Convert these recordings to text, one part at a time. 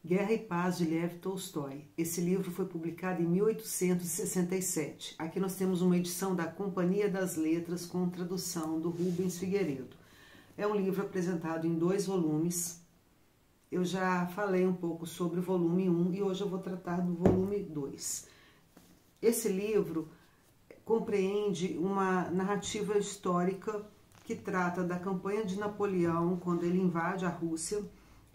Guerra e Paz, de Lev Tolstói. Esse livro foi publicado em 1867. Aqui nós temos uma edição da Companhia das Letras com tradução do Rubens Figueiredo. É um livro apresentado em 2 volumes. Eu já falei um pouco sobre o volume 1 e hoje eu vou tratar do volume 2. Esse livro compreende uma narrativa histórica que trata da campanha de Napoleão quando ele invade a Rússia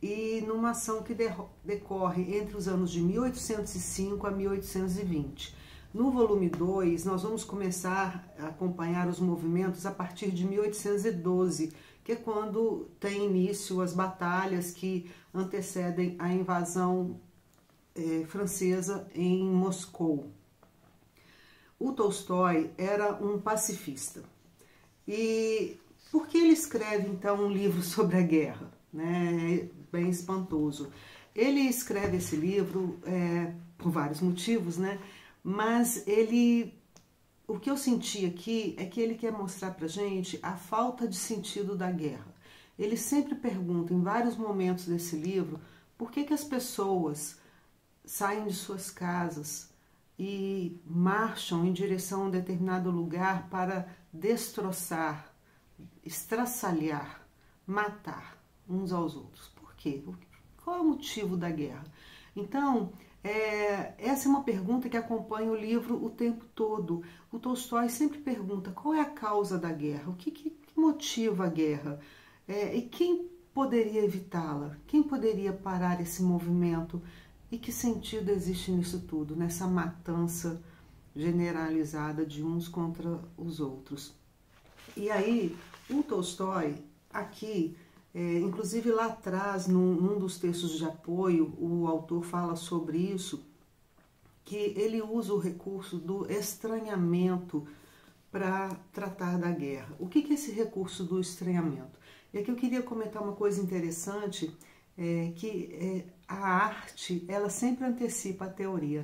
e numa ação que decorre entre os anos de 1805 a 1820. No volume 2, nós vamos começar a acompanhar os movimentos a partir de 1812, que é quando tem início as batalhas que antecedem a invasão francesa em Moscou. O Tolstói era um pacifista. E por que ele escreve, então, um livro sobre a guerra? É bem espantoso. Ele escreve esse livro por vários motivos, mas o que eu senti aqui é que ele quer mostrar pra gente a falta de sentido da guerra. Ele sempre pergunta, em vários momentos desse livro, por que as pessoas saem de suas casas e marcham em direção a um determinado lugar para destroçar, estraçalhar, matar uns aos outros. Por quê? Qual é o motivo da guerra? Então, essa é uma pergunta que acompanha o livro o tempo todo. O Tolstói sempre pergunta qual é a causa da guerra, o que motiva a guerra, e quem poderia evitá-la, quem poderia parar esse movimento, e que sentido existe nisso tudo, nessa matança generalizada de uns contra os outros. E aí, o Tolstói, aqui, inclusive lá atrás, num dos textos de apoio, o autor fala sobre isso, que ele usa o recurso do estranhamento para tratar da guerra. O que é esse recurso do estranhamento? E aqui eu queria comentar uma coisa interessante, que a arte, ela sempre antecipa a teoria,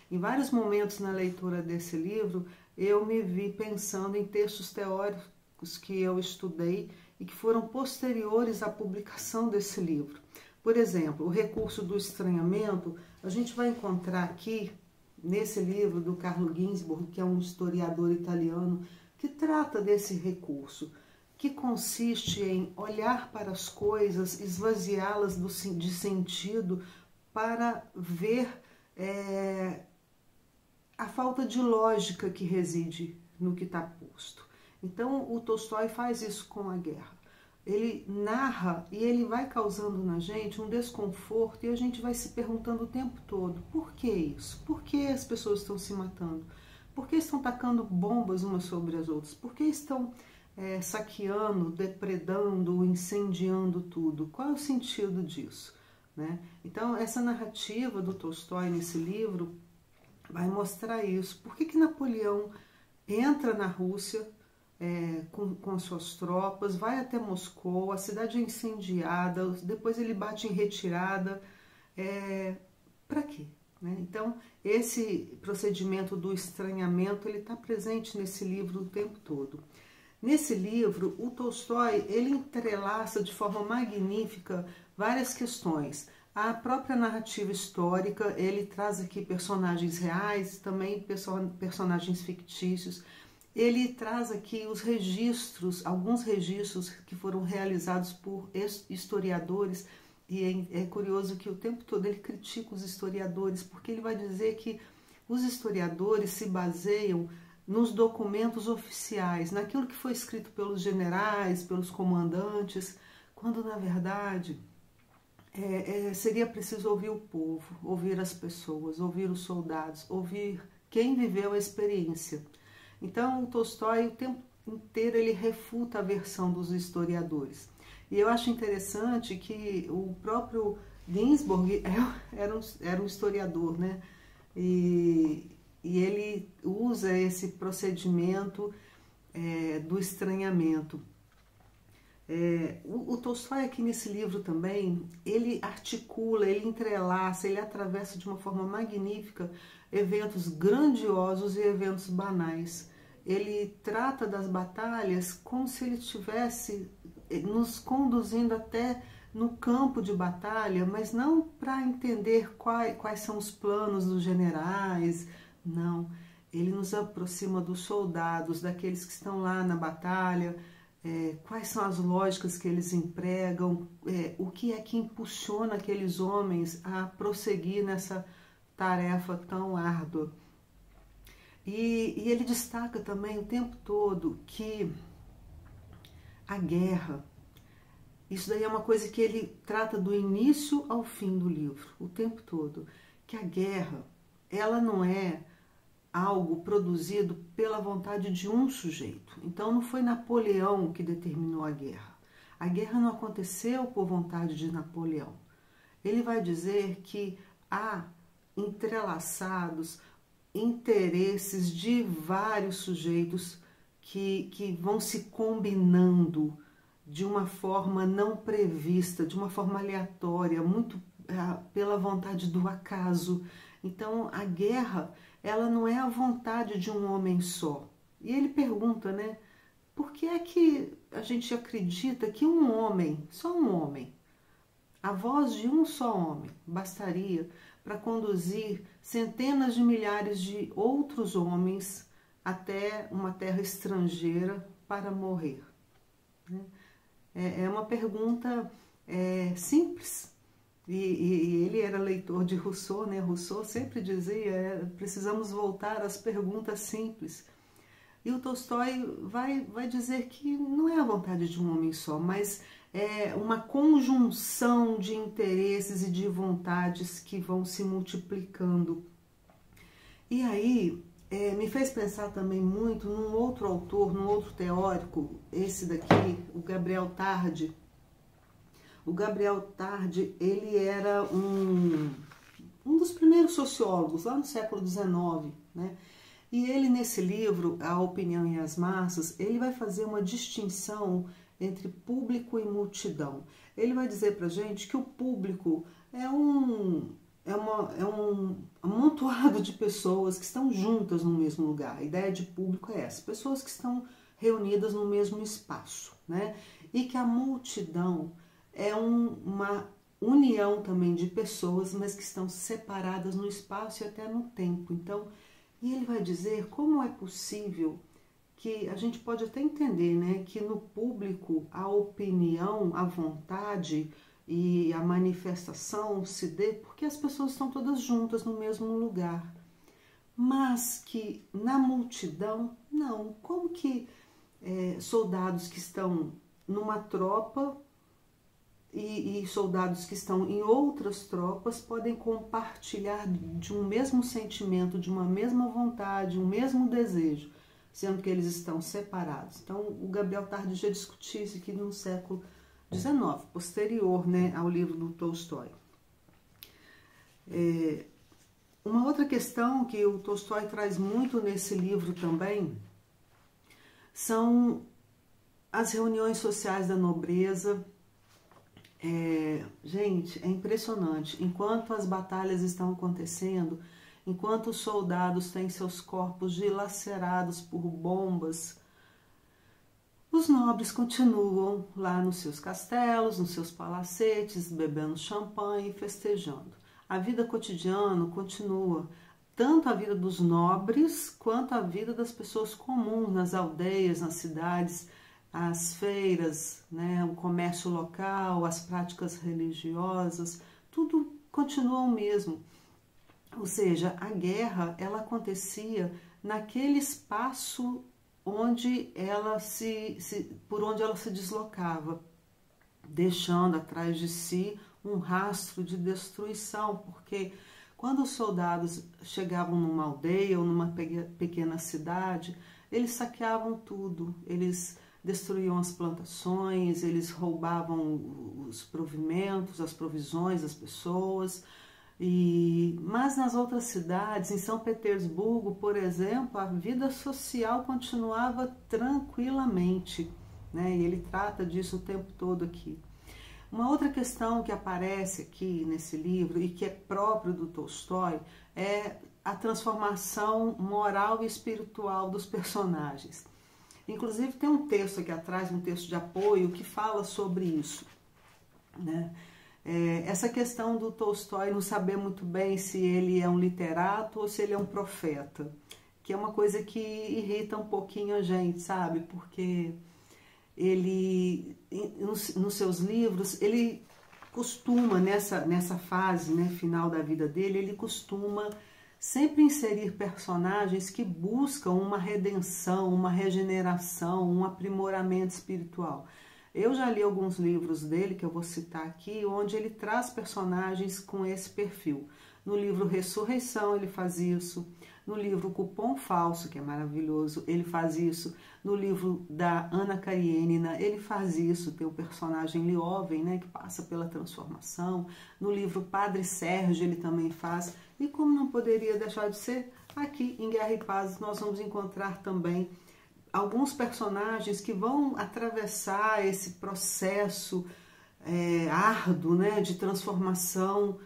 Em vários momentos na leitura desse livro, eu me vi pensando em textos teóricos que eu estudei e que foram posteriores à publicação desse livro. Por exemplo, o recurso do estranhamento, a gente vai encontrar aqui, nesse livro do Carlo Ginzburg, que é um historiador italiano, que trata desse recurso, que consiste em olhar para as coisas, esvaziá-las de sentido para ver a falta de lógica que reside no que está posto. Então, o Tolstói faz isso com a guerra. Ele narra e ele vai causando na gente um desconforto e a gente vai se perguntando o tempo todo, por que isso? Por que as pessoas estão se matando? Por que estão tacando bombas umas sobre as outras? Por que estão saqueando, depredando, incendiando tudo? Qual é o sentido disso? Então, essa narrativa do Tolstói nesse livro vai mostrar isso. Por que Napoleão entra na Rússia com suas tropas, vai até Moscou, a cidade é incendiada, depois ele bate em retirada, para quê? Então, esse procedimento do estranhamento, ele está presente nesse livro o tempo todo. Nesse livro, o Tolstói, ele entrelaça de forma magnífica várias questões. A própria narrativa histórica, ele traz aqui personagens reais, também personagens fictícios. Ele traz aqui os registros, alguns registros que foram realizados por historiadores, e é curioso que o tempo todo ele critica os historiadores, porque ele vai dizer que os historiadores se baseiam nos documentos oficiais, naquilo que foi escrito pelos generais, pelos comandantes, quando na verdade seria preciso ouvir o povo, ouvir as pessoas, ouvir os soldados, ouvir quem viveu a experiência. Então, o Tolstói, o tempo inteiro, ele refuta a versão dos historiadores. E eu acho interessante que o próprio Ginzburg era um historiador, E ele usa esse procedimento do estranhamento. O Tolstói aqui nesse livro também, ele articula, ele entrelaça, ele atravessa de uma forma magnífica eventos grandiosos e eventos banais. Ele trata das batalhas como se ele estivesse nos conduzindo até no campo de batalha, mas não para entender quais são os planos dos generais, não. Ele nos aproxima dos soldados, daqueles que estão lá na batalha, quais são as lógicas que eles empregam, o que é que impulsiona aqueles homens a prosseguir nessa tarefa tão árdua. E ele destaca também o tempo todo que a guerra, isso daí é uma coisa que ele trata do início ao fim do livro, o tempo todo, que a guerra, ela não é algo produzido pela vontade de um sujeito. Então não foi Napoleão que determinou a guerra. A guerra não aconteceu por vontade de Napoleão. Ele vai dizer que há entrelaçados interesses de vários sujeitos que vão se combinando de uma forma não prevista, de uma forma aleatória, muito pela vontade do acaso. Então a guerra, ela não é a vontade de um homem só. E ele pergunta, né, por que é que a gente acredita que um homem, só um homem, a voz de um só homem bastaria para conduzir centenas de milhares de outros homens até uma terra estrangeira para morrer? É uma pergunta simples. E ele era leitor de Rousseau, né? Rousseau sempre dizia, precisamos voltar às perguntas simples. E o Tolstói vai dizer que não é a vontade de um homem só, mas é uma conjunção de interesses e de vontades que vão se multiplicando. E aí me fez pensar também muito num outro autor, num outro teórico, esse daqui, o Gabriel Tarde. O Gabriel Tarde, ele era um dos primeiros sociólogos lá no século XIX, né? E ele, nesse livro, A Opinião e as Massas, ele vai fazer uma distinção entre público e multidão. Ele vai dizer pra gente que o público é um amontoado de pessoas que estão juntas no mesmo lugar. A ideia de público é essa, pessoas que estão reunidas no mesmo espaço, né? E que a multidão é uma união também de pessoas, mas que estão separadas no espaço e até no tempo. Então, e ele vai dizer como é possível que a gente pode até entender, né, que no público a opinião, a vontade e a manifestação se dê porque as pessoas estão todas juntas no mesmo lugar. Mas que na multidão, não. Como que soldados que estão numa tropa e soldados que estão em outras tropas podem compartilhar de um mesmo sentimento, de uma mesma vontade, um mesmo desejo, sendo que eles estão separados? Então, o Gabriel Tarde já discutiu isso aqui no século XIX, posterior, né, ao livro do Tolstói. Uma outra questão que o Tolstói traz muito nesse livro também são as reuniões sociais da nobreza. Gente, é impressionante. Enquanto as batalhas estão acontecendo, enquanto os soldados têm seus corpos dilacerados por bombas, os nobres continuam lá nos seus castelos, nos seus palacetes, bebendo champanhe e festejando. A vida cotidiana continua, tanto a vida dos nobres quanto a vida das pessoas comuns nas aldeias, nas cidades, as feiras, né, o comércio local, as práticas religiosas, tudo continua o mesmo. Ou seja, a guerra, ela acontecia naquele espaço onde por onde ela se deslocava, deixando atrás de si um rastro de destruição, porque quando os soldados chegavam numa aldeia ou numa pequena cidade, eles saqueavam tudo, eles destruíam as plantações, eles roubavam os provimentos, as provisões das pessoas. Mas nas outras cidades, em São Petersburgo, por exemplo, a vida social continuava tranquilamente, né? E ele trata disso o tempo todo aqui. Uma outra questão que aparece aqui nesse livro e que é próprio do Tolstói é a transformação moral e espiritual dos personagens. Inclusive tem um texto aqui atrás, um texto de apoio, que fala sobre isso. né? Essa questão do Tolstói não saber muito bem se ele é um literato ou se ele é um profeta, que é uma coisa que irrita um pouquinho a gente, sabe? Porque ele, nos seus livros, ele costuma, nessa fase, né, final da vida dele, ele costuma sempre inserir personagens que buscam uma redenção, uma regeneração, um aprimoramento espiritual. Eu já li alguns livros dele, que eu vou citar aqui, onde ele traz personagens com esse perfil. No livro Ressurreição ele faz isso, no livro Cupom Falso, que é maravilhoso, ele faz isso, no livro da Ana Karenina ele faz isso, tem o personagem Leoven, né, que passa pela transformação, no livro Padre Sérgio ele também faz, e como não poderia deixar de ser, aqui em Guerra e Paz nós vamos encontrar também alguns personagens que vão atravessar esse processo árduo, né, de transformação,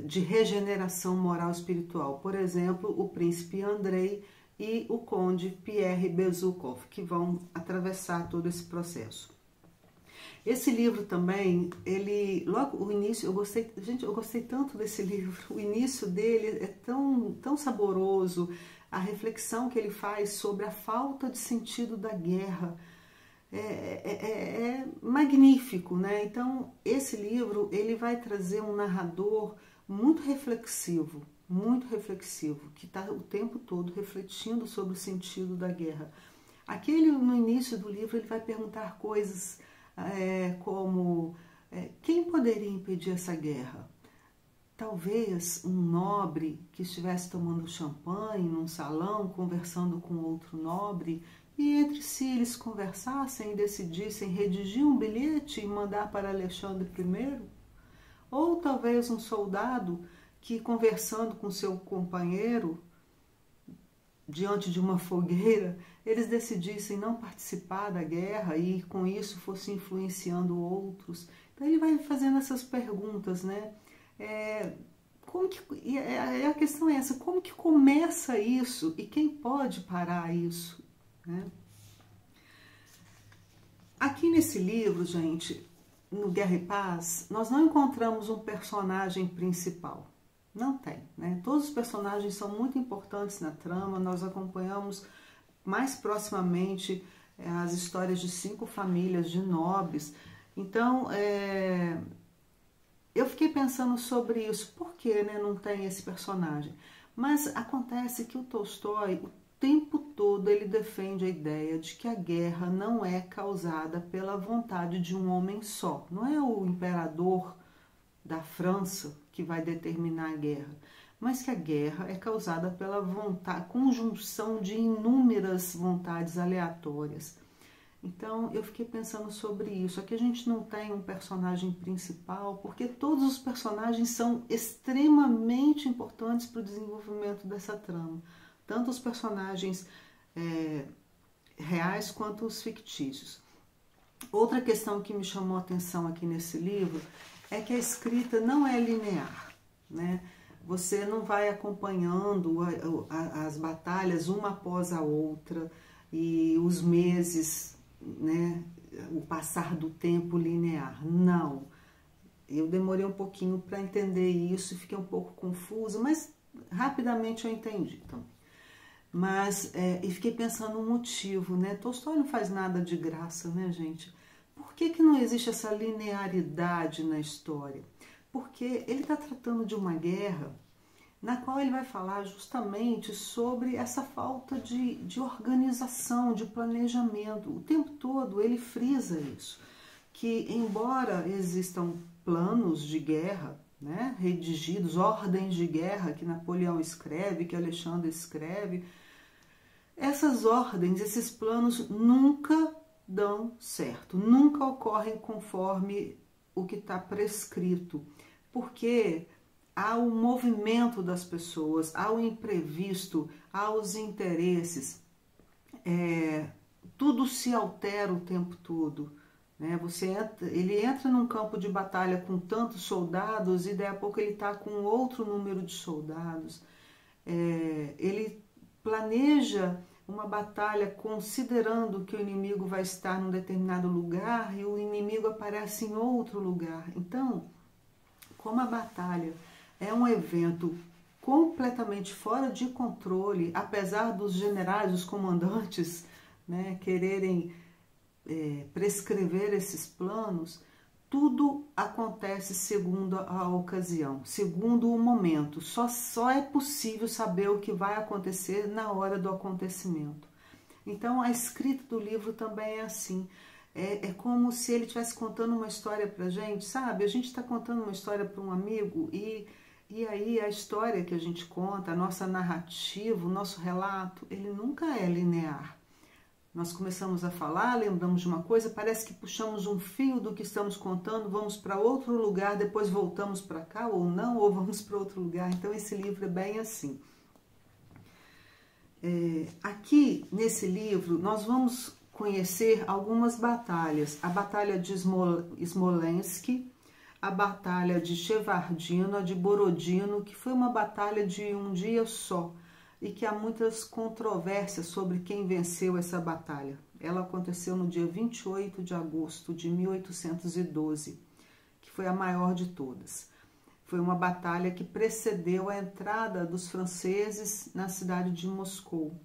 de regeneração moral e espiritual. Por exemplo, o príncipe Andrei e o conde Pierre Bezukhov, que vão atravessar todo esse processo. Esse livro também, logo o início, eu gostei tanto desse livro, o início dele é tão saboroso, a reflexão que ele faz sobre a falta de sentido da guerra é magnífico, né? Então, esse livro, ele vai trazer um narrador muito reflexivo, que está o tempo todo refletindo sobre o sentido da guerra. No início do livro, ele vai perguntar coisas como quem poderia impedir essa guerra? Talvez um nobre que estivesse tomando champanhe num salão, conversando com outro nobre, e entre si eles conversassem e decidissem redigir um bilhete e mandar para Alexandre I? Ou talvez um soldado que, conversando com seu companheiro, diante de uma fogueira, eles decidissem não participar da guerra e com isso fossem influenciando outros. Então ele vai fazendo essas perguntas, né? A questão é essa, como que começa isso e quem pode parar isso, né? Aqui nesse livro, gente, no Guerra e Paz, nós não encontramos um personagem principal, não tem, né? Todos os personagens são muito importantes na trama, nós acompanhamos mais proximamente as histórias de 5 famílias de nobres, então eu fiquei pensando sobre isso, por que, né, não tem esse personagem? Mas acontece que o Tolstói, o tempo todo, ele defende a ideia de que a guerra não é causada pela vontade de um homem só. Não é o imperador da França que vai determinar a guerra, mas que a guerra é causada pela conjunção de inúmeras vontades aleatórias. Então, eu fiquei pensando sobre isso. Aqui a gente não tem um personagem principal, porque todos os personagens são extremamente importantes para o desenvolvimento dessa trama. Tanto os personagens reais quanto os fictícios. Outra questão que me chamou a atenção aqui nesse livro é que a escrita não é linear, né? Você não vai acompanhando as batalhas uma após a outra e os meses, né, o passar do tempo linear. Não. Eu demorei um pouquinho para entender isso, fiquei um pouco confusa, mas rapidamente eu entendi também. Mas, e fiquei pensando no motivo, né? Tolstói não faz nada de graça, né, gente? Por que não existe essa linearidade na história? Porque ele está tratando de uma guerra na qual ele vai falar justamente sobre essa falta de organização, de planejamento. O tempo todo ele frisa isso, que embora existam planos de guerra, né, redigidos, ordens de guerra que Napoleão escreve, que Alexandre escreve, essas ordens, esses planos nunca dão certo, nunca ocorrem conforme o que está prescrito, porque há o movimento das pessoas, há o imprevisto, há os interesses, tudo se altera o tempo todo, né? Ele entra num campo de batalha com tantos soldados e daí a pouco ele está com outro número de soldados, ele planeja uma batalha considerando que o inimigo vai estar num determinado lugar e o inimigo aparece em outro lugar. Então, como a batalha é um evento completamente fora de controle, apesar dos generais, os comandantes, né, quererem prescrever esses planos, tudo acontece segundo a ocasião, segundo o momento. Só é possível saber o que vai acontecer na hora do acontecimento. Então, a escrita do livro também é assim. É como se ele estivesse contando uma história pra gente, sabe? A gente está contando uma história para um amigo e aí a história que a gente conta, a nossa narrativa, o nosso relato, ele nunca é linear. Nós começamos a falar, lembramos de uma coisa, parece que puxamos um fio do que estamos contando, vamos para outro lugar, depois voltamos para cá, ou não, ou vamos para outro lugar. Então, esse livro é bem assim. Aqui, nesse livro, nós vamos conhecer algumas batalhas. A Batalha de Smolensk, a Batalha de Shevardino, a de Borodino, que foi uma batalha de um dia só, e que há muitas controvérsias sobre quem venceu essa batalha. Ela aconteceu no dia 28 de agosto de 1812, que foi a maior de todas. Foi uma batalha que precedeu a entrada dos franceses na cidade de Moscou.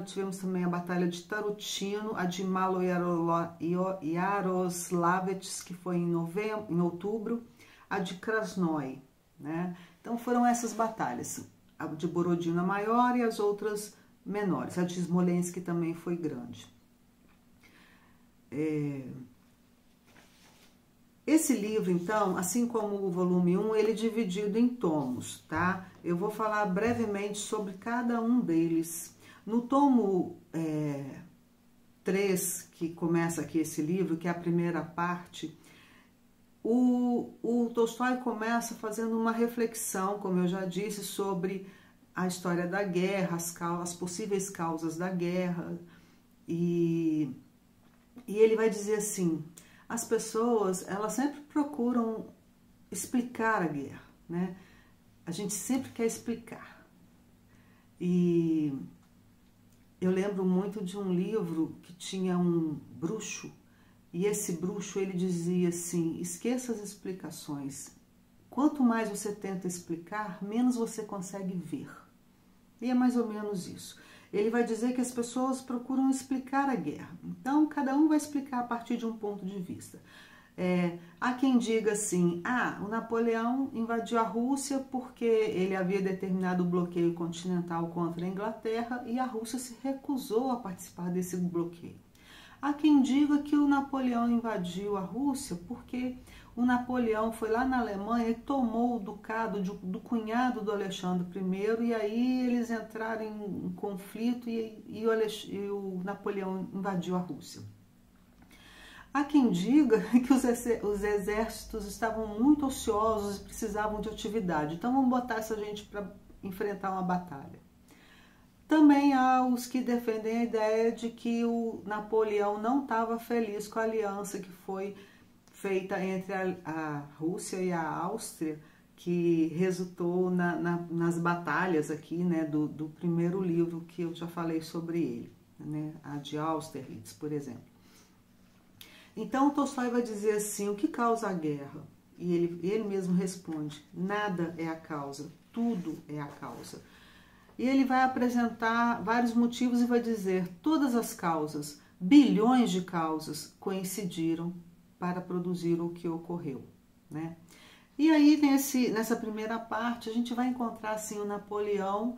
Tivemos também a Batalha de Tarutino, a de Maloyaroslavets, que foi em outubro, a de Krasnoy, né? Então foram essas batalhas. A de Borodino maior e as outras menores. A de Smolensk também foi grande. Esse livro, então, assim como o volume 1, ele é dividido em tomos, tá? Eu vou falar brevemente sobre cada um deles. No tomo 3, que começa aqui esse livro, que é a primeira parte, o Tolstói começa fazendo uma reflexão, como eu já disse, sobre a história da guerra, as possíveis causas da guerra, e ele vai dizer assim: as pessoas, elas sempre procuram explicar a guerra, né? A gente sempre quer explicar. E eu lembro muito de um livro que tinha um bruxo, e esse bruxo, ele dizia assim: esqueça as explicações. Quanto mais você tenta explicar, menos você consegue ver. E é mais ou menos isso. Ele vai dizer que as pessoas procuram explicar a guerra. Então, cada um vai explicar a partir de um ponto de vista. Há quem diga assim: o Napoleão invadiu a Rússia porque ele havia determinado o bloqueio continental contra a Inglaterra e a Rússia se recusou a participar desse bloqueio. Há quem diga que o Napoleão invadiu a Rússia porque o Napoleão foi lá na Alemanha e tomou o ducado do cunhado do Alexandre I, e aí eles entraram em conflito e o Napoleão invadiu a Rússia. Há quem diga que os exércitos estavam muito ociosos e precisavam de atividade, então vamos botar essa gente para enfrentar uma batalha. Também há os que defendem a ideia de que o Napoleão não estava feliz com a aliança que foi feita entre a Rússia e a Áustria, que resultou nas batalhas aqui, né, do primeiro livro que eu já falei sobre ele, né, a de Austerlitz, por exemplo. Então, Tolstói vai dizer assim: o que causa a guerra? E ele mesmo responde: nada é a causa, tudo é a causa. E ele vai apresentar vários motivos e vai dizer: todas as causas, bilhões de causas, coincidiram para produzir o que ocorreu, né? E aí, nessa primeira parte, a gente vai encontrar assim o Napoleão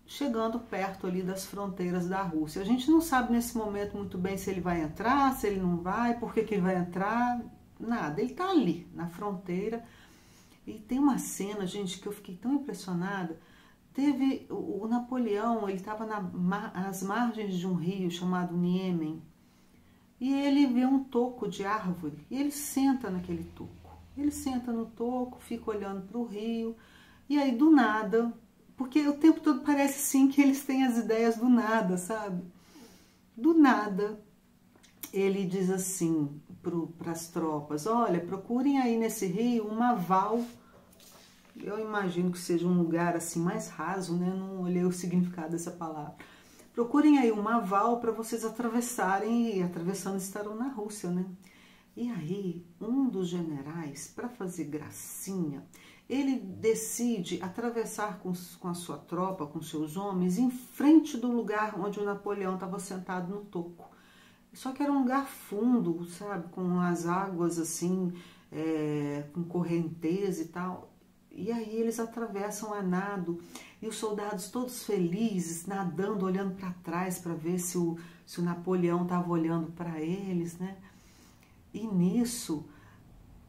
chegando perto ali das fronteiras da Rússia. A gente não sabe nesse momento muito bem se ele vai entrar, se ele não vai, por que ele vai entrar, nada. Ele está ali, na fronteira. E tem uma cena, gente, que eu fiquei tão impressionada. Teve o Napoleão, ele estava às margens de um rio chamado Niemen, e ele vê um toco de árvore, e ele senta naquele toco. Ele senta no toco, fica olhando para o rio, e aí do nada, porque o tempo todo parece assim que eles têm as ideias do nada, sabe? Do nada, ele diz assim para as tropas: olha, procurem aí nesse rio uma val. Eu imagino que seja um lugar assim mais raso, né? Não olhei o significado dessa palavra. procurem aí um aval para vocês atravessarem, e atravessando estarão na Rússia, né? E aí, um dos generais, para fazer gracinha, ele decide atravessar com a sua tropa, com seus homens, em frente do lugar onde o Napoleão estava sentado no toco. Só que era um lugar fundo, sabe, com as águas assim, com correnteza e tal. E aí eles atravessam a nado, e os soldados todos felizes, nadando, olhando para trás para ver se o Napoleão estava olhando para eles, né? E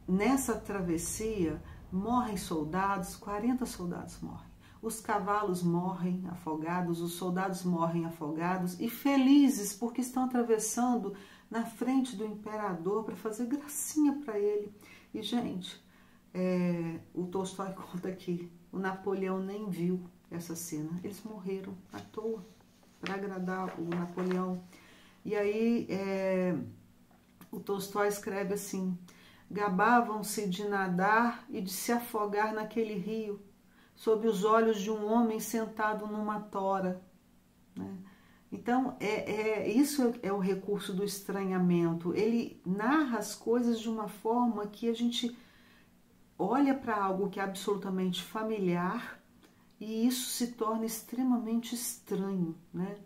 nessa travessia, morrem soldados, 40 soldados morrem. Os cavalos morrem afogados, os soldados morrem afogados e felizes porque estão atravessando na frente do imperador para fazer gracinha para ele. E, gente, o Tolstói conta aqui, o Napoleão nem viu essa cena. Eles morreram à toa para agradar o Napoleão. E aí o Tolstói escreve assim: gabavam-se de nadar e de se afogar naquele rio, sob os olhos de um homem sentado numa tora, né? Então, isso é o recurso do estranhamento. Ele narra as coisas de uma forma que a gente olha para algo que é absolutamente familiar e isso se torna extremamente estranho, né?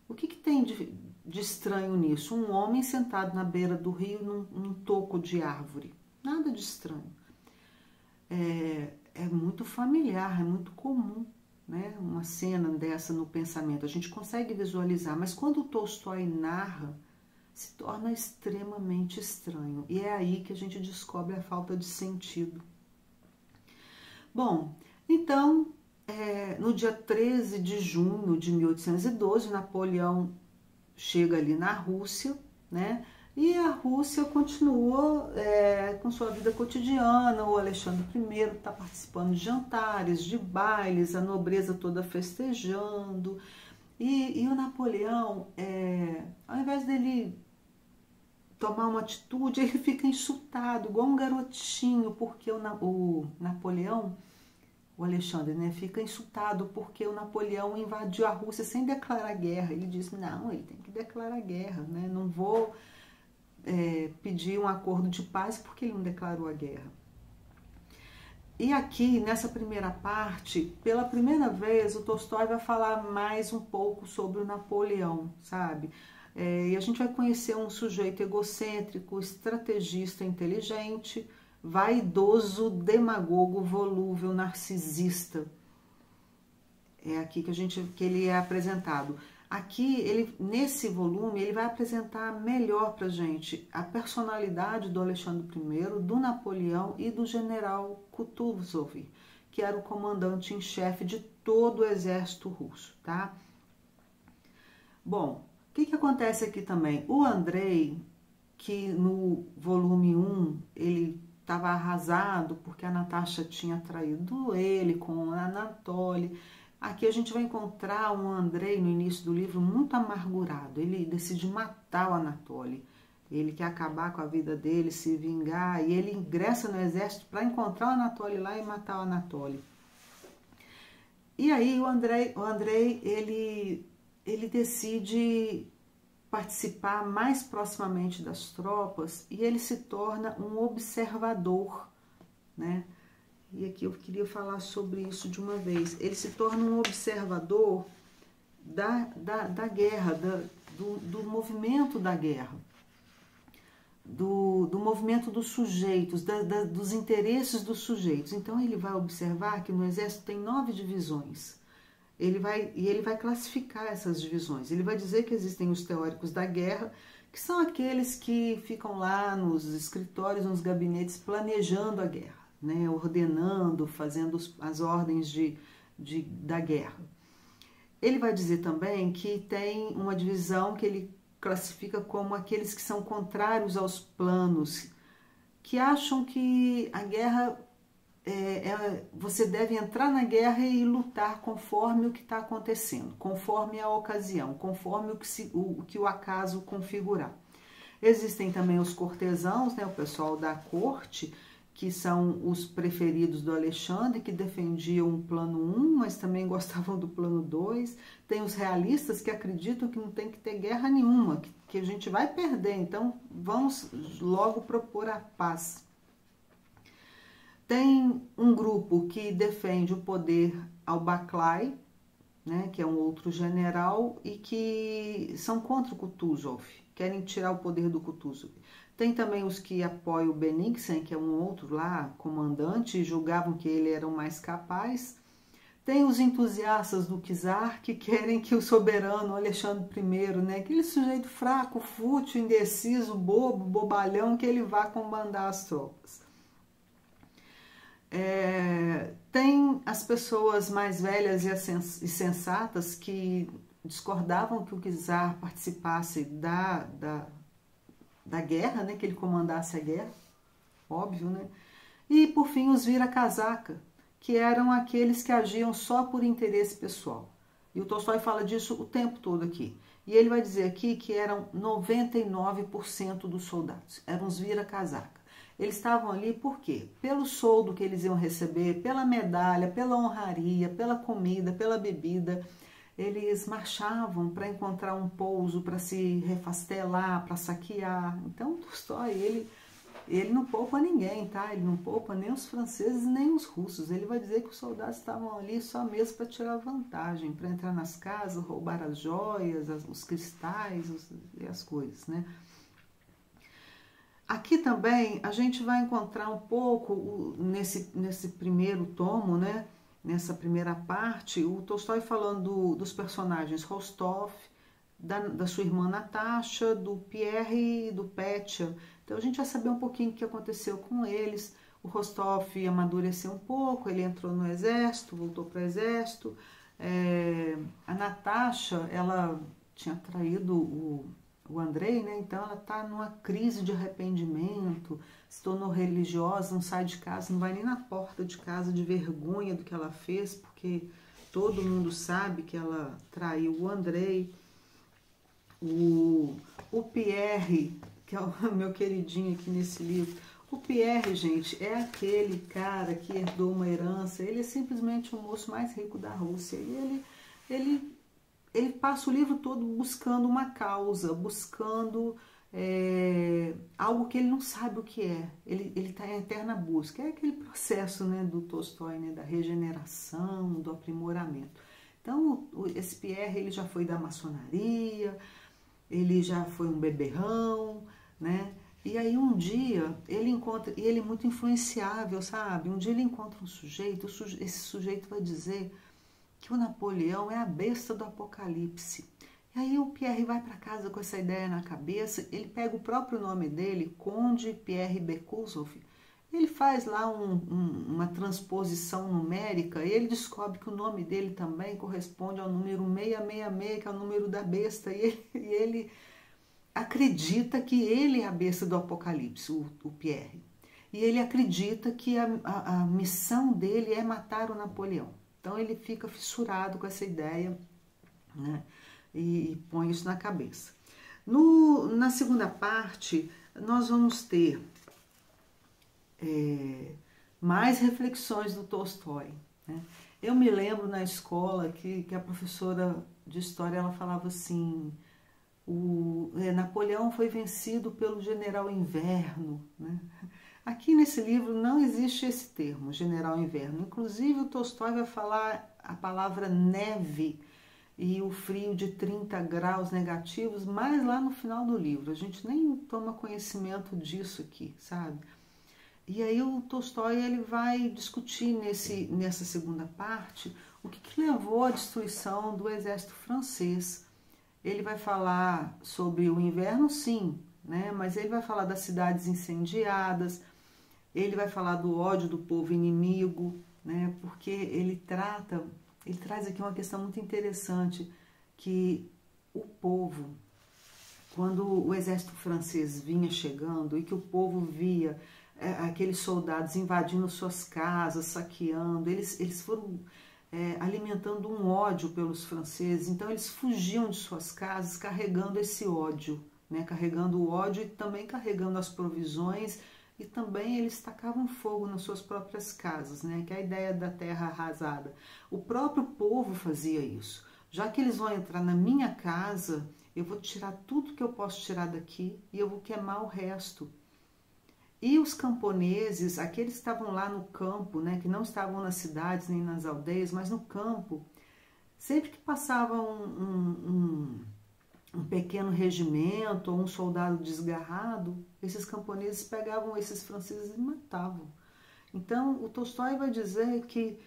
O que tem de estranho nisso? Um homem sentado na beira do rio num toco de árvore. Nada de estranho. É muito familiar, é muito comum, né? Uma cena dessa no pensamento. A gente consegue visualizar, mas quando o Tolstói narra, se torna extremamente estranho. E é aí que a gente descobre a falta de sentido. Bom, então, no dia 13 de junho de 1812, Napoleão chega ali na Rússia, né? E a Rússia continua com sua vida cotidiana. O Alexandre I está participando de jantares, de bailes, a nobreza toda festejando. E o Napoleão, ao invés dele tomar uma atitude, ele fica insultado, igual um garotinho, porque o Napoleão, o Alexandre, né, fica insultado porque o Napoleão invadiu a Rússia sem declarar guerra. Ele diz, não, ele tem que declarar guerra, né? Não vou pedir um acordo de paz porque ele não declarou a guerra. E aqui, nessa primeira parte, pela primeira vez, o Tolstói vai falar mais um pouco sobre o Napoleão, sabe? E a gente vai conhecer um sujeito egocêntrico, estrategista, inteligente, vaidoso, demagogo, volúvel, narcisista. É aqui que ele é apresentado. Aqui, nesse volume, ele vai apresentar melhor para a gente a personalidade do Alexandre I, do Napoleão e do general Kutuzov, que era o comandante em chefe de todo o exército russo, tá? Bom, o que acontece aqui também? O Andrei, que no volume 1, ele estava arrasado porque a Natasha tinha traído ele com a Anatoly. Aqui a gente vai encontrar um Andrei no início do livro muito amargurado. Ele decide matar o Anatoly. Ele quer acabar com a vida dele, se vingar, e ele ingressa no exército para encontrar o Anatoly lá e matar o Anatoly. E aí o Andrei ele decide participar mais proximamente das tropas e ele se torna um observador, né? E aqui eu queria falar sobre isso de uma vez. Ele se torna um observador da guerra, do movimento da guerra, do movimento dos sujeitos, dos interesses dos sujeitos. Então ele vai observar que no exército tem 9 divisões. Ele vai classificar essas divisões. Ele vai dizer que existem os teóricos da guerra, que são aqueles que ficam lá nos escritórios, nos gabinetes, planejando a guerra, né, ordenando, fazendo as ordens da guerra. Ele vai dizer também que tem uma divisão que ele classifica como aqueles que são contrários aos planos, que acham que a guerra, você deve entrar na guerra e lutar conforme o que está acontecendo, conforme a ocasião, conforme o que o acaso configurar. Existem também os cortesãos, né, o pessoal da corte, que são os preferidos do Alexandre, que defendiam o plano 1, mas também gostavam do plano 2. Tem os realistas que acreditam que não tem que ter guerra nenhuma, que a gente vai perder, então vamos logo propor a paz. Tem um grupo que defende o poder ao Barclay, né, que é um outro general, e que são contra o Kutuzov, querem tirar o poder do Kutuzov. Tem também os que apoiam o Bennigsen, que é um outro lá, comandante, e julgavam que ele era o mais capaz. Tem os entusiastas do czar, que querem que o soberano Alexandre I, né, aquele sujeito fraco, fútil, indeciso, bobo, bobalhão, que ele vá comandar as tropas. Tem as pessoas mais velhas e sensatas que discordavam que o czar participasse da guerra, né, que ele comandasse a guerra, óbvio, né? E, por fim, os vira-casaca, que eram aqueles que agiam só por interesse pessoal. E o Tolstói fala disso o tempo todo aqui. E ele vai dizer aqui que eram 99% dos soldados, eram os vira-casaca. Eles estavam ali por quê? Pelo soldo que eles iam receber, pela medalha, pela honraria, pela comida, pela bebida. Eles marchavam para encontrar um pouso, para se refastelar, para saquear. Então, Tolstói, ele não poupa ninguém, tá? Ele não poupa nem os franceses nem os russos. Ele vai dizer que os soldados estavam ali só mesmo para tirar vantagem, para entrar nas casas, roubar as joias, os cristais e as coisas, né? Aqui também a gente vai encontrar um pouco, nesse primeiro tomo, né? Nessa primeira parte, o Tolstói falando dos personagens Rostov, da sua irmã Natasha, do Pierre e do Petya. Então a gente vai saber um pouquinho o que aconteceu com eles. O Rostov amadureceu um pouco, ele entrou no exército, voltou para o exército. A Natasha, ela tinha traído o Andrei, né? Então ela está numa crise de arrependimento, se tornou religiosa, não sai de casa, não vai nem na porta de casa de vergonha do que ela fez, porque todo mundo sabe que ela traiu o Andrei. O Pierre, que é o meu queridinho aqui nesse livro, o Pierre, gente, é aquele cara que herdou uma herança, ele é simplesmente o moço mais rico da Rússia, e ele passa o livro todo buscando uma causa, buscando algo que ele não sabe o que é. Ele está em eterna busca. É aquele processo, né, do Tolstói, né, da regeneração, do aprimoramento. Então, esse Pierre, ele já foi da maçonaria, ele já foi um beberrão, né? E aí um dia ele encontra, e ele é muito influenciável, sabe? Um dia ele encontra um sujeito, esse sujeito vai dizer que o Napoleão é a besta do Apocalipse. E aí o Pierre vai para casa com essa ideia na cabeça, ele pega o próprio nome dele, Conde Pierre Bekuzov, ele faz lá uma transposição numérica e ele descobre que o nome dele também corresponde ao número 666, que é o número da besta, e ele acredita que ele é a besta do Apocalipse, o Pierre. E ele acredita que a missão dele é matar o Napoleão. Então ele fica fissurado com essa ideia, né? E põe isso na cabeça. Na segunda parte, nós vamos ter mais reflexões do Tolstói, né? Eu me lembro na escola que a professora de história ela falava assim: Napoleão foi vencido pelo general Inverno, né? Aqui nesse livro não existe esse termo, general Inverno. Inclusive o Tolstói vai falar a palavra neve e o frio de 30 graus negativos, mas lá no final do livro. A gente nem toma conhecimento disso aqui, sabe? E aí o Tolstói ele vai discutir nessa segunda parte o que levou à destruição do exército francês. Ele vai falar sobre o inverno, sim, né? Mas ele vai falar das cidades incendiadas, ele vai falar do ódio do povo inimigo, né? Porque ele traz aqui uma questão muito interessante, que o povo, quando o exército francês vinha chegando e que o povo via aqueles soldados invadindo suas casas, saqueando, eles foram alimentando um ódio pelos franceses, então eles fugiam de suas casas carregando esse ódio, né? Carregando o ódio e também carregando as provisões e também eles tacavam fogo nas suas próprias casas, né? Que é a ideia da terra arrasada. O próprio povo fazia isso. Já que eles vão entrar na minha casa, eu vou tirar tudo que eu posso tirar daqui e eu vou queimar o resto. E os camponeses, aqueles que estavam lá no campo, né, que não estavam nas cidades nem nas aldeias, mas no campo, sempre que passava um pequeno regimento ou um soldado desgarrado, esses camponeses pegavam esses franceses e matavam. Então, o Tolstói vai dizer que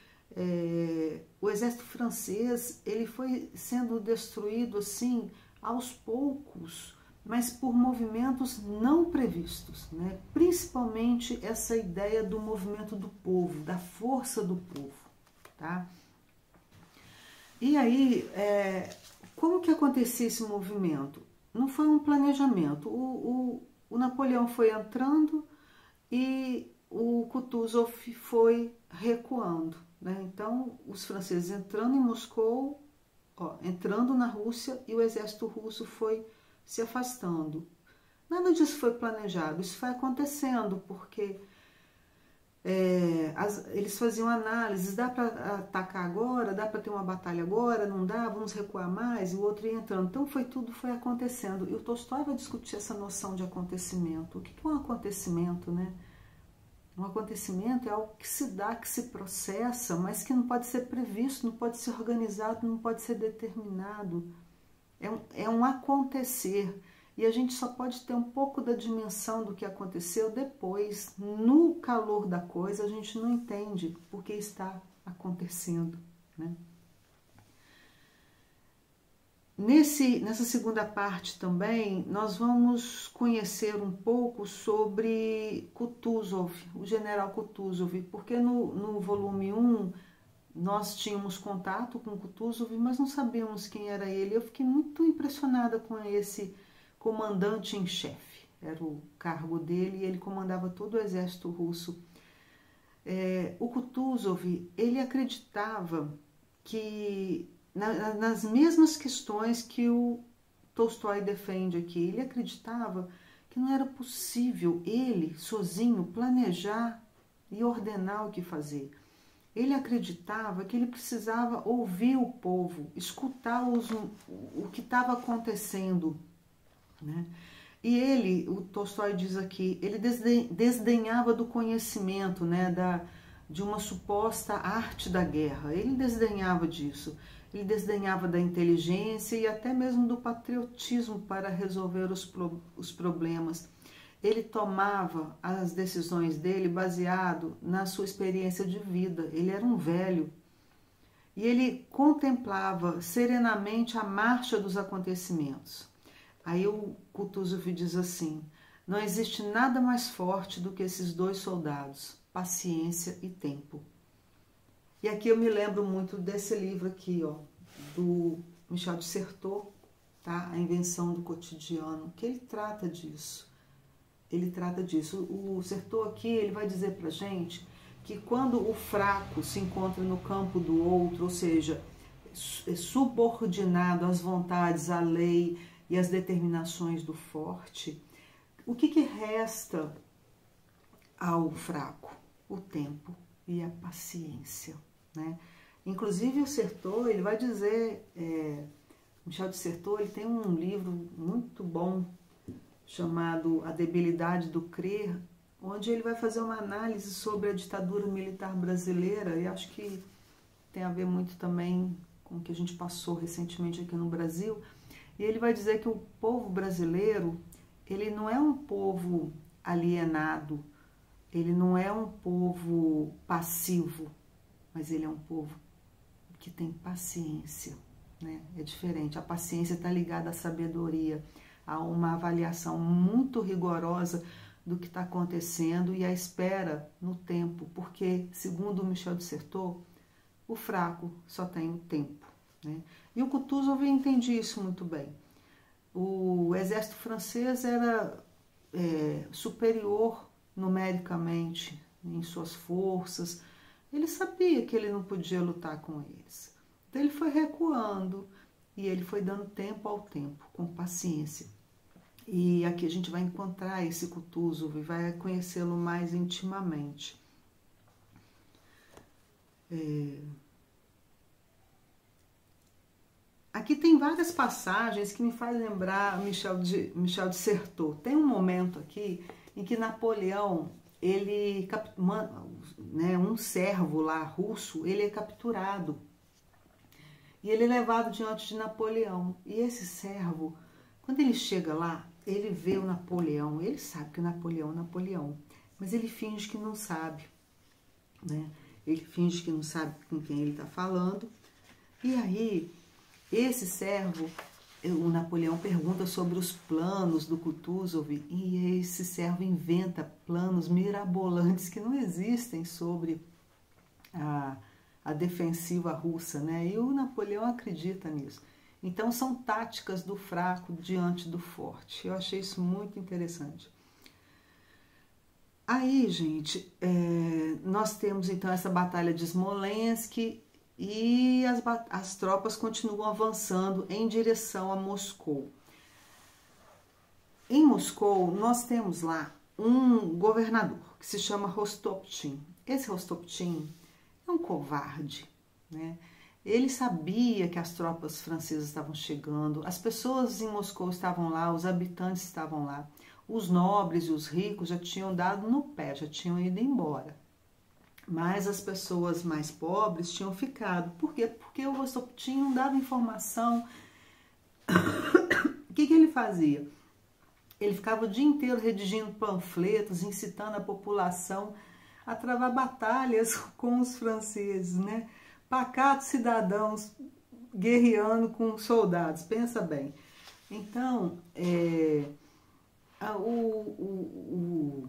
o exército francês ele foi sendo destruído assim aos poucos, mas por movimentos não previstos, né? Principalmente essa ideia do movimento do povo, da força do povo, tá? E aí, como que acontecia esse movimento? Não foi um planejamento. O Napoleão foi entrando e o Kutuzov foi recuando, né? Então, os franceses entrando em Moscou, entrando na Rússia, e o exército russo foi se afastando. Nada disso foi planejado, isso foi acontecendo, porque eles faziam análises, dá para atacar agora, dá para ter uma batalha agora, não dá, vamos recuar mais, e o outro ia entrando. Então tudo foi acontecendo. E o Tolstói vai discutir essa noção de acontecimento. O que é um acontecimento, né? Um acontecimento é algo que se dá, que se processa, mas que não pode ser previsto, não pode ser organizado, não pode ser determinado. É um acontecer. E a gente só pode ter um pouco da dimensão do que aconteceu depois. No calor da coisa, a gente não entende porque está acontecendo, né? Nessa segunda parte também, nós vamos conhecer um pouco sobre Kutuzov, o general Kutuzov, porque no volume 1 nós tínhamos contato com Kutuzov, mas não sabíamos quem era ele. Eu fiquei muito impressionada com esse comandante em chefe, era o cargo dele, e ele comandava todo o exército russo. O Kutuzov, ele acreditava que nas mesmas questões que o Tolstói defende aqui, ele acreditava que não era possível ele, sozinho, planejar e ordenar o que fazer. Ele acreditava que ele precisava ouvir o povo, escutar o que estava acontecendo, né? E ele, o Tolstói diz aqui, ele desdenhava do conhecimento, né, de uma suposta arte da guerra. Ele desdenhava disso. Ele desdenhava da inteligência e até mesmo do patriotismo para resolver os problemas. Ele tomava as decisões dele baseado na sua experiência de vida. Ele era um velho. E ele contemplava serenamente a marcha dos acontecimentos. Aí o Kutuzov diz assim: não existe nada mais forte do que esses dois soldados, paciência e tempo. E aqui eu me lembro muito desse livro aqui, do Michel de Certeau, tá? A Invenção do Cotidiano, que ele trata disso. Ele trata disso. O Certeau aqui, ele vai dizer pra gente que quando o fraco se encontra no campo do outro, ou seja, subordinado às vontades, à lei e às determinações do forte, o que resta ao fraco? O tempo e a paciência, né? Inclusive o Certeau, ele vai dizer, Michel de Certeau, ele tem um livro muito bom chamado A Debilidade do Crer, onde ele vai fazer uma análise sobre a ditadura militar brasileira, e acho que tem a ver muito também com o que a gente passou recentemente aqui no Brasil. E ele vai dizer que o povo brasileiro, ele não é um povo alienado, ele não é um povo passivo, mas ele é um povo que tem paciência, né? É diferente. A paciência está ligada à sabedoria, a uma avaliação muito rigorosa do que está acontecendo e à espera no tempo, porque, segundo Michel de Certeau, o fraco só tem o tempo, né? E o Kutuzov entendia isso muito bem. O exército francês era superior numericamente em suas forças. Ele sabia que ele não podia lutar com eles. Então ele foi recuando e ele foi dando tempo ao tempo, com paciência. E aqui a gente vai encontrar esse Kutuzov e vai conhecê-lo mais intimamente. Aqui tem várias passagens que me fazem lembrar Michel de Certeau. Tem um momento aqui em que Napoleão, ele, né, um servo lá russo, ele é capturado. E ele é levado diante de Napoleão. E esse servo, quando ele chega lá, ele vê o Napoleão, ele sabe que o Napoleão é Napoleão, mas ele finge que não sabe, né? Ele finge que não sabe com quem ele está falando. E aí, esse servo, o Napoleão pergunta sobre os planos do Kutuzov, e esse servo inventa planos mirabolantes que não existem sobre a defensiva russa, né? E o Napoleão acredita nisso. Então, são táticas do fraco diante do forte. Eu achei isso muito interessante. Aí, gente, nós temos então essa batalha de Smolensk e as tropas continuam avançando em direção a Moscou. Em Moscou, nós temos lá um governador que se chama Rostopchin. Esse Rostopchin é um covarde, né? Ele sabia que as tropas francesas estavam chegando, as pessoas em Moscou estavam lá, os habitantes estavam lá, os nobres e os ricos já tinham dado no pé, já tinham ido embora. Mas as pessoas mais pobres tinham ficado. Por quê? Porque o Rostopchin não dava informação. O que ele fazia? Ele ficava o dia inteiro redigindo panfletos, incitando a população a travar batalhas com os franceses, né? Pacatos cidadãos guerreando com soldados, pensa bem. Então, o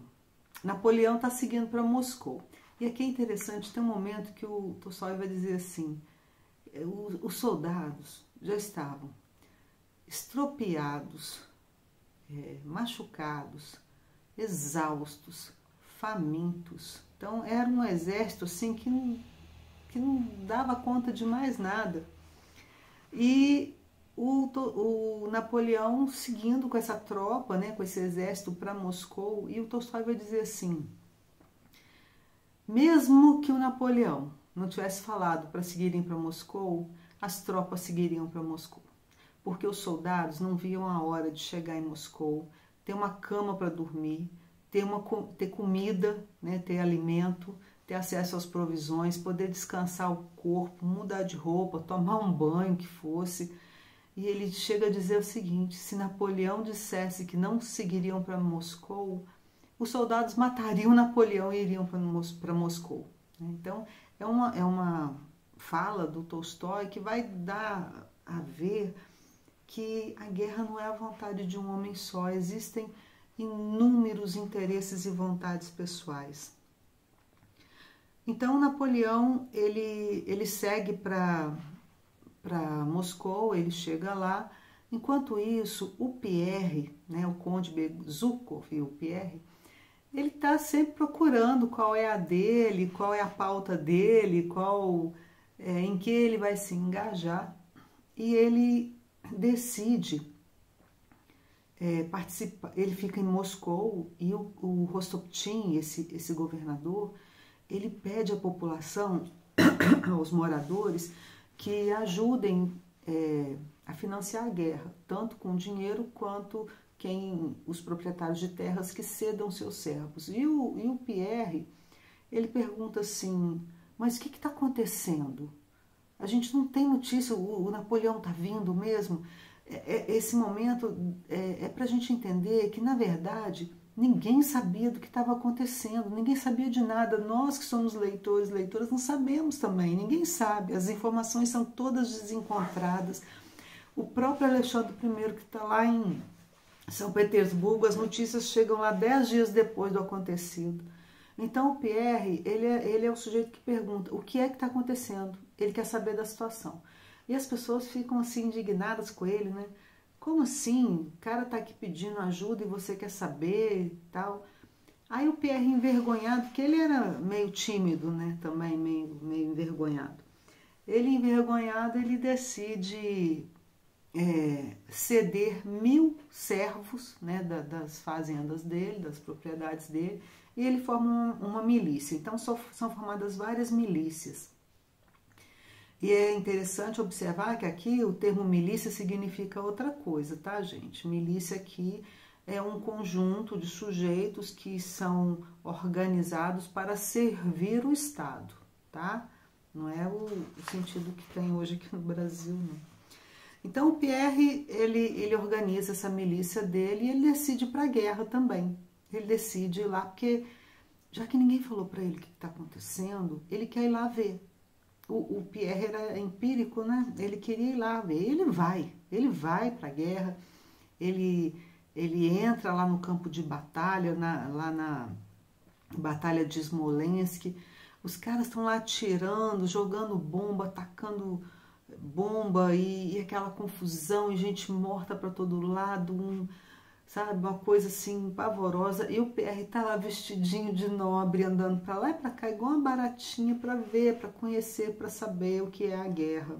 Napoleão está seguindo para Moscou. E aqui é interessante, tem um momento que o Tolstói vai dizer assim, os soldados já estavam estropiados, machucados, exaustos, famintos. Então, era um exército assim que não dava conta de mais nada. E o Napoleão seguindo com essa tropa, né, com esse exército para Moscou, e o Tolstói vai dizer assim, mesmo que o Napoleão não tivesse falado para seguirem para Moscou, as tropas seguiriam para Moscou, porque os soldados não viam a hora de chegar em Moscou, ter uma cama para dormir, ter comida, né, ter alimento, ter acesso às provisões, poder descansar o corpo, mudar de roupa, tomar um banho que fosse. E ele chega a dizer o seguinte, se Napoleão dissesse que não seguiriam para Moscou, os soldados matariam Napoleão e iriam para Moscou. Então, é uma fala do Tolstói que vai dar a ver que a guerra não é a vontade de um homem só, existem inúmeros interesses e vontades pessoais. Então, Napoleão, ele segue para Moscou, ele chega lá. Enquanto isso, o Pierre, né, o conde Bezúkhov e o Pierre, ele está sempre procurando qual é a dele, qual é a pauta dele, em que ele vai se engajar. E ele decide participar. Ele fica em Moscou e o Rostopchin, esse governador, ele pede à população, aos moradores, que ajudem a financiar a guerra, tanto com dinheiro quanto os proprietários de terras que cedam seus servos. E o Pierre, ele pergunta assim, mas o que está acontecendo? A gente não tem notícia, o Napoleão está vindo mesmo? Esse momento é para a gente entender que, na verdade, ninguém sabia do que estava acontecendo, ninguém sabia de nada. Nós que somos leitores, leitoras, não sabemos também, ninguém sabe. As informações são todas desencontradas. O próprio Alexandre I, que está lá em São Petersburgo, as notícias chegam lá 10 dias depois do acontecido. Então, o Pierre, ele é o sujeito que pergunta o que é que está acontecendo. Ele quer saber da situação. E as pessoas ficam assim indignadas com ele, né? Como assim? O cara tá aqui pedindo ajuda e você quer saber e tal. Aí o Pierre, envergonhado, porque ele era meio tímido, né? Também meio envergonhado. Ele, envergonhado, ele decide ceder 1000 servos, né, das fazendas dele, das propriedades dele, e ele forma uma milícia. Então são formadas várias milícias. E é interessante observar que aqui o termo milícia significa outra coisa, tá, gente? Milícia aqui é um conjunto de sujeitos que são organizados para servir o Estado, tá? Não é o sentido que tem hoje aqui no Brasil, não. Então o Pierre, ele organiza essa milícia dele e ele decide ir para a guerra também. Ele decide ir lá porque, já que ninguém falou para ele o que está acontecendo, ele quer ir lá ver. O Pierre era empírico, né? Ele queria ir lá ver. Ele vai para a guerra, ele entra lá no campo de batalha, lá na Batalha de Smolensk. Os caras estão lá atirando, jogando bomba, atacando bomba e aquela confusão e gente morta para todo lado, sabe, uma coisa assim pavorosa. E o Pierre tá lá vestidinho de nobre, andando para lá e para cá, igual uma baratinha, para ver, para conhecer, para saber o que é a guerra.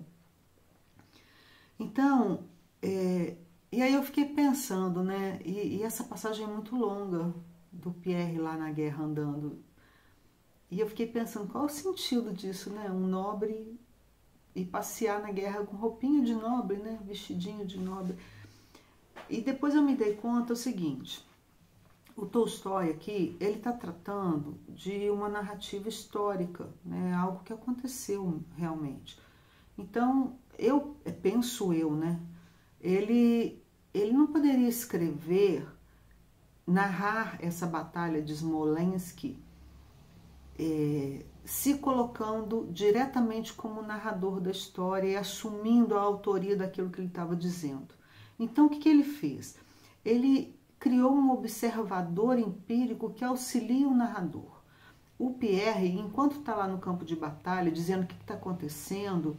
Então, e aí eu fiquei pensando, né, e essa passagem é muito longa do Pierre lá na guerra andando. E eu fiquei pensando, qual o sentido disso, né, um nobre e passear na guerra com roupinha de nobre, né, vestidinho de nobre. E depois eu me dei conta o seguinte, o Tolstói aqui, ele está tratando de uma narrativa histórica, né, algo que aconteceu realmente. Então, penso eu, né, ele não poderia escrever, narrar essa batalha de Smolensk, se colocando diretamente como narrador da história e assumindo a autoria daquilo que ele estava dizendo. Então, o que ele fez? Ele criou um observador empírico que auxilia o narrador. O Pierre, enquanto está lá no campo de batalha, dizendo o que está acontecendo,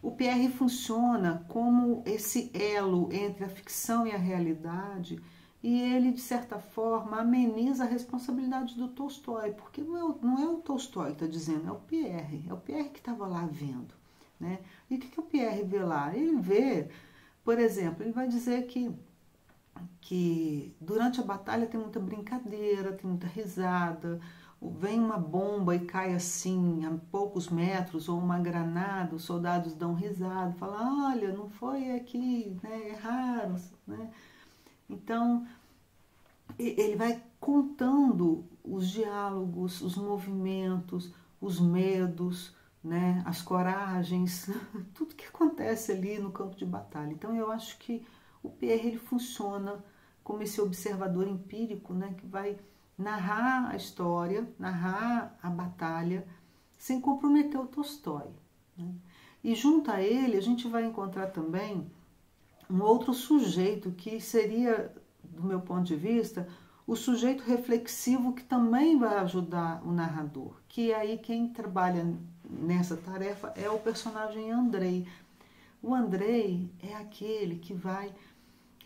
o Pierre funciona como esse elo entre a ficção e a realidade, e ele, de certa forma, ameniza a responsabilidade do Tolstói, porque não é o Tolstói que está dizendo, é o Pierre que estava lá vendo, né? E o que o Pierre vê lá? Ele vê, por exemplo, ele vai dizer que durante a batalha tem muita brincadeira, tem muita risada, vem uma bomba e cai assim a poucos metros, ou uma granada, os soldados dão risada, falam, olha, não foi aqui, né, erraram, né? Então, ele vai contando os diálogos, os movimentos, os medos, né, as coragens, tudo que acontece ali no campo de batalha. Então, eu acho que o Pierre, ele funciona como esse observador empírico, né, que vai narrar a história, narrar a batalha, sem comprometer o Tolstói, né? E junto a ele, a gente vai encontrar também um outro sujeito que seria, do meu ponto de vista, o sujeito reflexivo que também vai ajudar o narrador, que aí quem trabalha nessa tarefa é o personagem Andrei. O Andrei é aquele que vai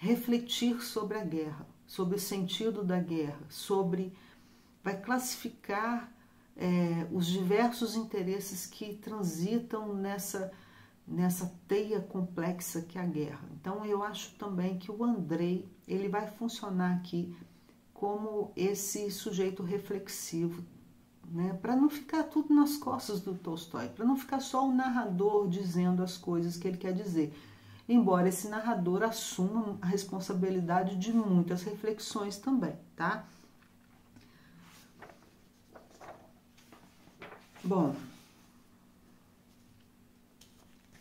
refletir sobre a guerra, sobre o sentido da guerra, vai classificar os diversos interesses que transitam nessa teia complexa que é a guerra. Então eu acho também que o Andrei, ele vai funcionar aqui como esse sujeito reflexivo, né, para não ficar tudo nas costas do Tolstói, para não ficar só o narrador dizendo as coisas que ele quer dizer, embora esse narrador assuma a responsabilidade de muitas reflexões também, tá? Bom,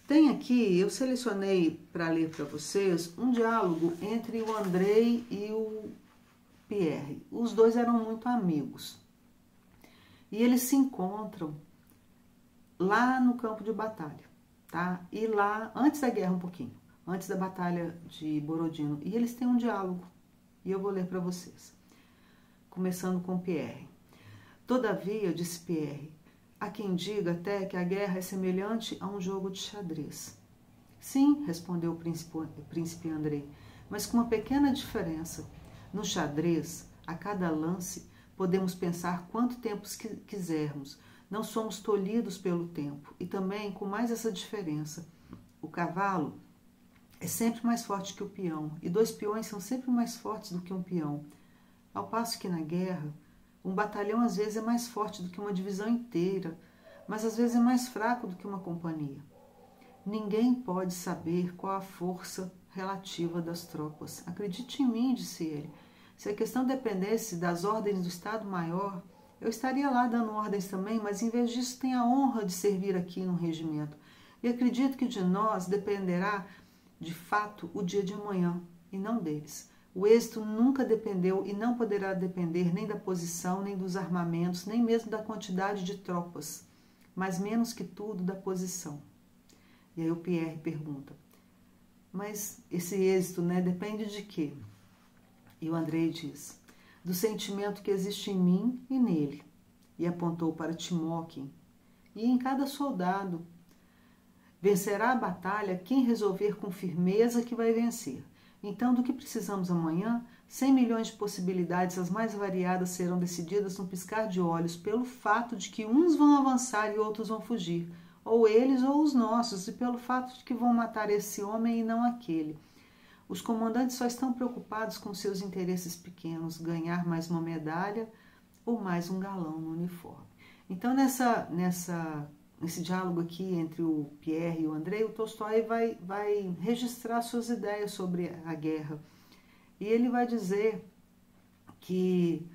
tem aqui, eu selecionei para ler para vocês um diálogo entre o Andrei e o Pierre. Os dois eram muito amigos. E eles se encontram lá no campo de batalha, tá? E lá, antes da guerra um pouquinho, antes da batalha de Borodino. E eles têm um diálogo, e eu vou ler para vocês. Começando com Pierre. Todavia, disse Pierre, há quem diga até que a guerra é semelhante a um jogo de xadrez. Sim, respondeu o príncipe Andrei, mas com uma pequena diferença. No xadrez, a cada lance, podemos pensar quanto tempo quisermos. Não somos tolhidos pelo tempo. E também com mais essa diferença. O cavalo é sempre mais forte que o peão, e 2 peões são sempre mais fortes do que um peão. Ao passo que na guerra, um batalhão às vezes é mais forte do que uma divisão inteira, mas às vezes é mais fraco do que uma companhia. Ninguém pode saber qual a força relativa das tropas. Acredite em mim, disse ele. Se a questão dependesse das ordens do Estado-Maior, eu estaria lá dando ordens também, mas em vez disso tenho a honra de servir aqui no regimento. E acredito que de nós dependerá, de fato, o dia de amanhã, e não deles. O êxito nunca dependeu e não poderá depender nem da posição, nem dos armamentos, nem mesmo da quantidade de tropas, mas menos que tudo da posição. E aí o Pierre pergunta, mas esse êxito, depende de quê? E o Andrei diz, do sentimento que existe em mim e nele. E apontou para Timóquin e em cada soldado. Vencerá a batalha quem resolver com firmeza que vai vencer. Então, do que precisamos amanhã, 100 milhões de possibilidades, as mais variadas, serão decididas num piscar de olhos pelo fato de que uns vão avançar e outros vão fugir, ou eles ou os nossos, e pelo fato de que vão matar esse homem e não aquele. Os comandantes só estão preocupados com seus interesses pequenos, ganhar mais uma medalha ou mais um galão no uniforme. Então, nesse diálogo aqui entre o Pierre e o Andrei, o Tolstói vai registrar suas ideias sobre a guerra. E ele vai dizer que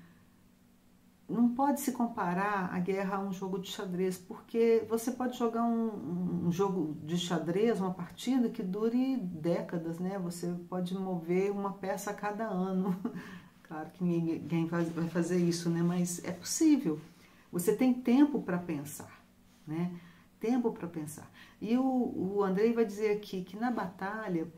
não pode se comparar a guerra a um jogo de xadrez, porque você pode jogar um jogo de xadrez, uma partida que dure décadas, Você pode mover uma peça a cada ano. Claro que ninguém vai fazer isso, Mas é possível. Você tem tempo para pensar, Tempo para pensar. E o Andrei vai dizer aqui que na batalha,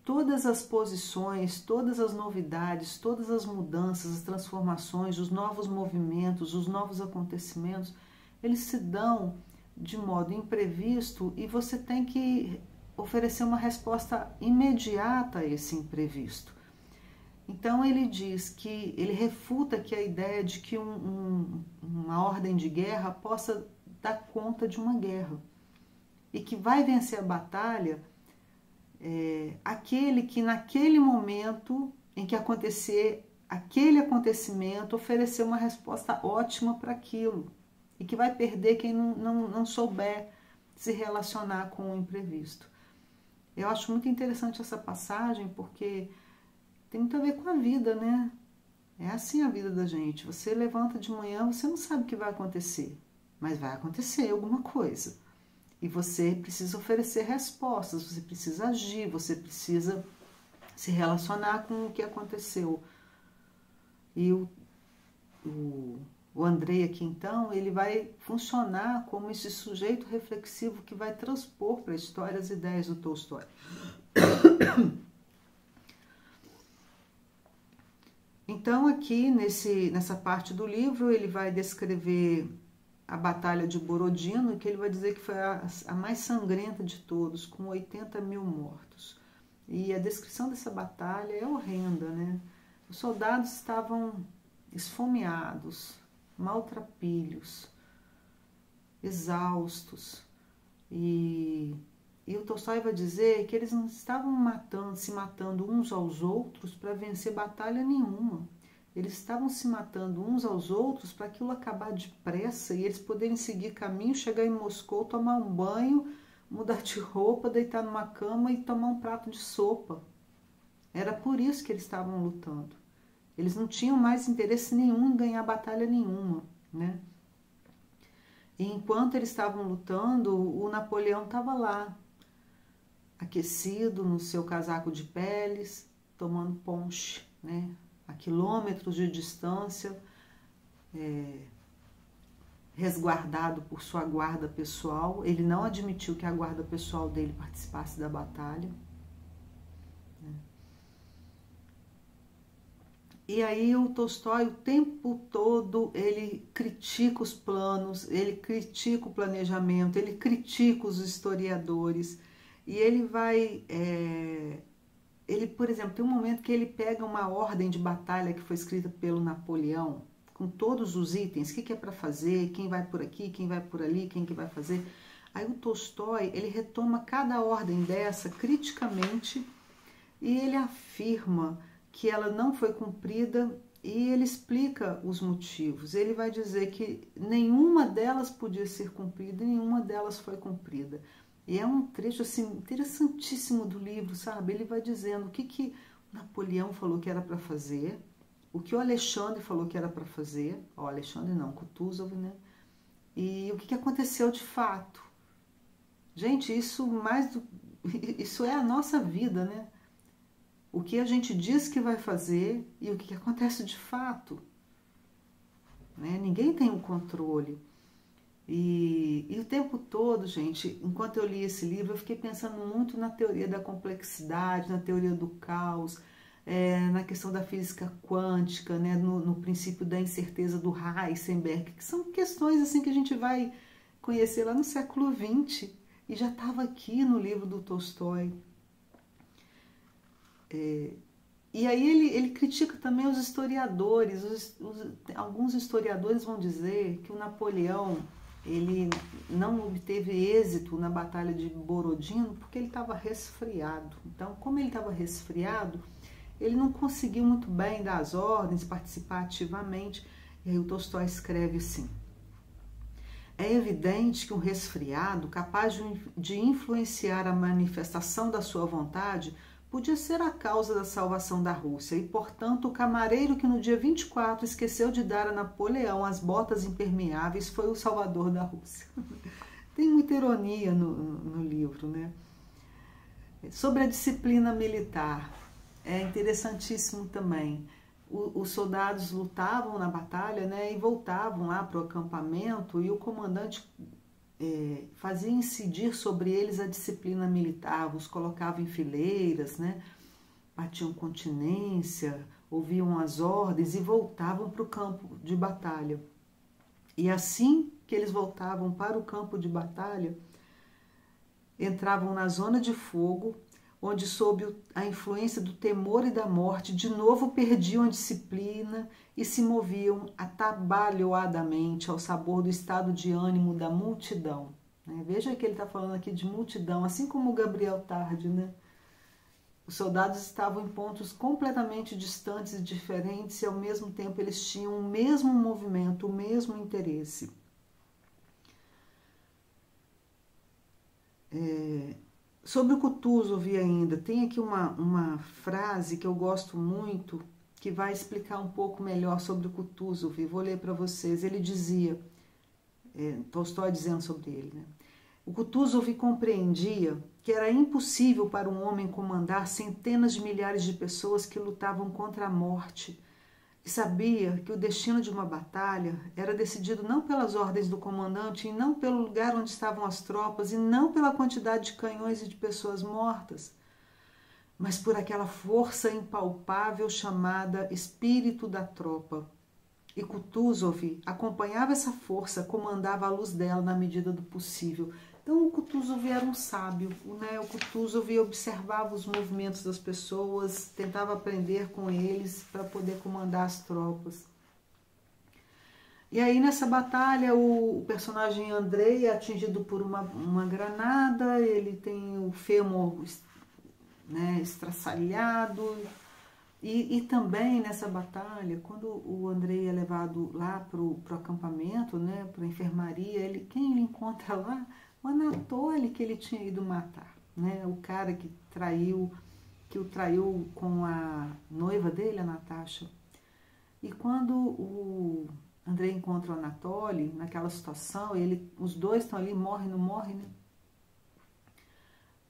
todas as posições, todas as novidades, todas as mudanças, as transformações, os novos movimentos, os novos acontecimentos, eles se dão de modo imprevisto e você tem que oferecer uma resposta imediata a esse imprevisto. Então ele diz que, ele refuta que a ideia de que uma ordem de guerra possa dar conta de uma guerra e que vai vencer a batalha aquele que naquele momento em que acontecer aquele acontecimento oferecer uma resposta ótima para aquilo e que vai perder quem não souber se relacionar com o imprevisto. Eu acho muito interessante essa passagem porque tem muito a ver com a vida, É assim a vida da gente. Você levanta de manhã, você não sabe o que vai acontecer, mas vai acontecer alguma coisa. E você precisa oferecer respostas, você precisa agir, você precisa se relacionar com o que aconteceu. E o Andrei aqui, então, ele vai funcionar como esse sujeito reflexivo que vai transpor para a história as ideias do Tolstói. Então, aqui, nessa parte do livro, ele vai descrever a Batalha de Borodino, que ele vai dizer que foi a mais sangrenta de todos, com 80 mil mortos. E a descrição dessa batalha é horrenda, Os soldados estavam esfomeados, maltrapilhos, exaustos. E o Tolstói vai dizer que eles não estavam se matando uns aos outros para vencer batalha nenhuma. Eles estavam se matando uns aos outros para aquilo acabar depressa e eles poderem seguir caminho, chegar em Moscou, tomar um banho, mudar de roupa, deitar numa cama e tomar um prato de sopa. Era por isso que eles estavam lutando. Eles não tinham mais interesse nenhum em ganhar batalha nenhuma, E enquanto eles estavam lutando, o Napoleão estava lá, aquecido no seu casaco de peles, tomando ponche, a quilômetros de distância, resguardado por sua guarda pessoal. Ele não admitiu que a guarda pessoal dele participasse da batalha. E aí o Tolstói, o tempo todo, ele critica os planos, ele critica o planejamento, ele critica os historiadores. E ele vai... Ele, por exemplo, tem um momento que ele pega uma ordem de batalha que foi escrita pelo Napoleão, com todos os itens, o que é para fazer, quem vai por aqui, quem vai por ali, quem que vai fazer. Aí o Tolstói, ele retoma cada ordem dessa criticamente e ele afirma que ela não foi cumprida e ele explica os motivos. Ele vai dizer que nenhuma delas podia ser cumprida e nenhuma delas foi cumprida. E é um trecho assim, interessantíssimo do livro, sabe? Ele vai dizendo o que Napoleão falou que era para fazer, o que o Alexandre falou que era para fazer, o Alexandre não, Kutuzov, né? E o que aconteceu de fato. Gente, isso é a nossa vida, né? O que a gente diz que vai fazer e o que acontece de fato. Né? Ninguém tem o controle. E o tempo todo, gente, enquanto eu li esse livro, eu fiquei pensando muito na teoria da complexidade, na teoria do caos, na questão da física quântica, né? no princípio da incerteza do Heisenberg, que são questões assim que a gente vai conhecer lá no século XX e já estava aqui no livro do Tolstói. E aí ele critica também os historiadores. Alguns historiadores vão dizer que o Napoleão ele não obteve êxito na Batalha de Borodino porque ele estava resfriado. Então, como ele estava resfriado, ele não conseguiu muito bem dar as ordens, participar ativamente. E aí o Tolstói escreve assim: é evidente que um resfriado capaz de influenciar a manifestação da sua vontade podia ser a causa da salvação da Rússia, e, portanto, o camareiro que no dia 24 esqueceu de dar a Napoleão as botas impermeáveis foi o salvador da Rússia. Tem muita ironia no livro, né? Sobre a disciplina militar, é interessantíssimo também. Os soldados lutavam na batalha, né, e voltavam lá para o acampamento, e o comandante fazia incidir sobre eles a disciplina militar, os colocava em fileiras, né, batiam continência, ouviam as ordens e voltavam para o campo de batalha. E assim que eles voltavam para o campo de batalha, entravam na zona de fogo, onde, sob a influência do temor e da morte, de novo perdiam a disciplina e se moviam atabalhoadamente ao sabor do estado de ânimo da multidão. Veja que ele está falando aqui de multidão, assim como o Gabriel Tarde, né? Os soldados estavam em pontos completamente distantes e diferentes e, ao mesmo tempo, eles tinham o mesmo movimento, o mesmo interesse. Sobre o Kutuzov ainda, tem aqui uma frase que eu gosto muito, que vai explicar um pouco melhor sobre o Kutuzov. Vou ler para vocês. Ele dizia, Tolstói dizendo sobre ele, né? O Kutuzov compreendia que era impossível para um homem comandar centenas de milhares de pessoas que lutavam contra a morte, e sabia que o destino de uma batalha era decidido não pelas ordens do comandante, e não pelo lugar onde estavam as tropas, e não pela quantidade de canhões e de pessoas mortas, mas por aquela força impalpável chamada espírito da tropa. E Kutuzov acompanhava essa força, comandava a luz dela na medida do possível. Então o Kutuzov era um sábio, né? O Kutuzov observava os movimentos das pessoas, tentava aprender com eles para poder comandar as tropas. E aí nessa batalha o personagem Andrei é atingido por uma granada, ele tem o fêmur, né, estraçalhado. E também nessa batalha, quando o Andrei é levado lá para o acampamento, né, para a enfermaria, quem ele encontra lá? O Anatoly, que ele tinha ido matar, né? O cara que o traiu com a noiva dele, a Natasha. E quando o Andrei encontra o Anatoly, naquela situação, os dois estão ali, morre, não morre, né?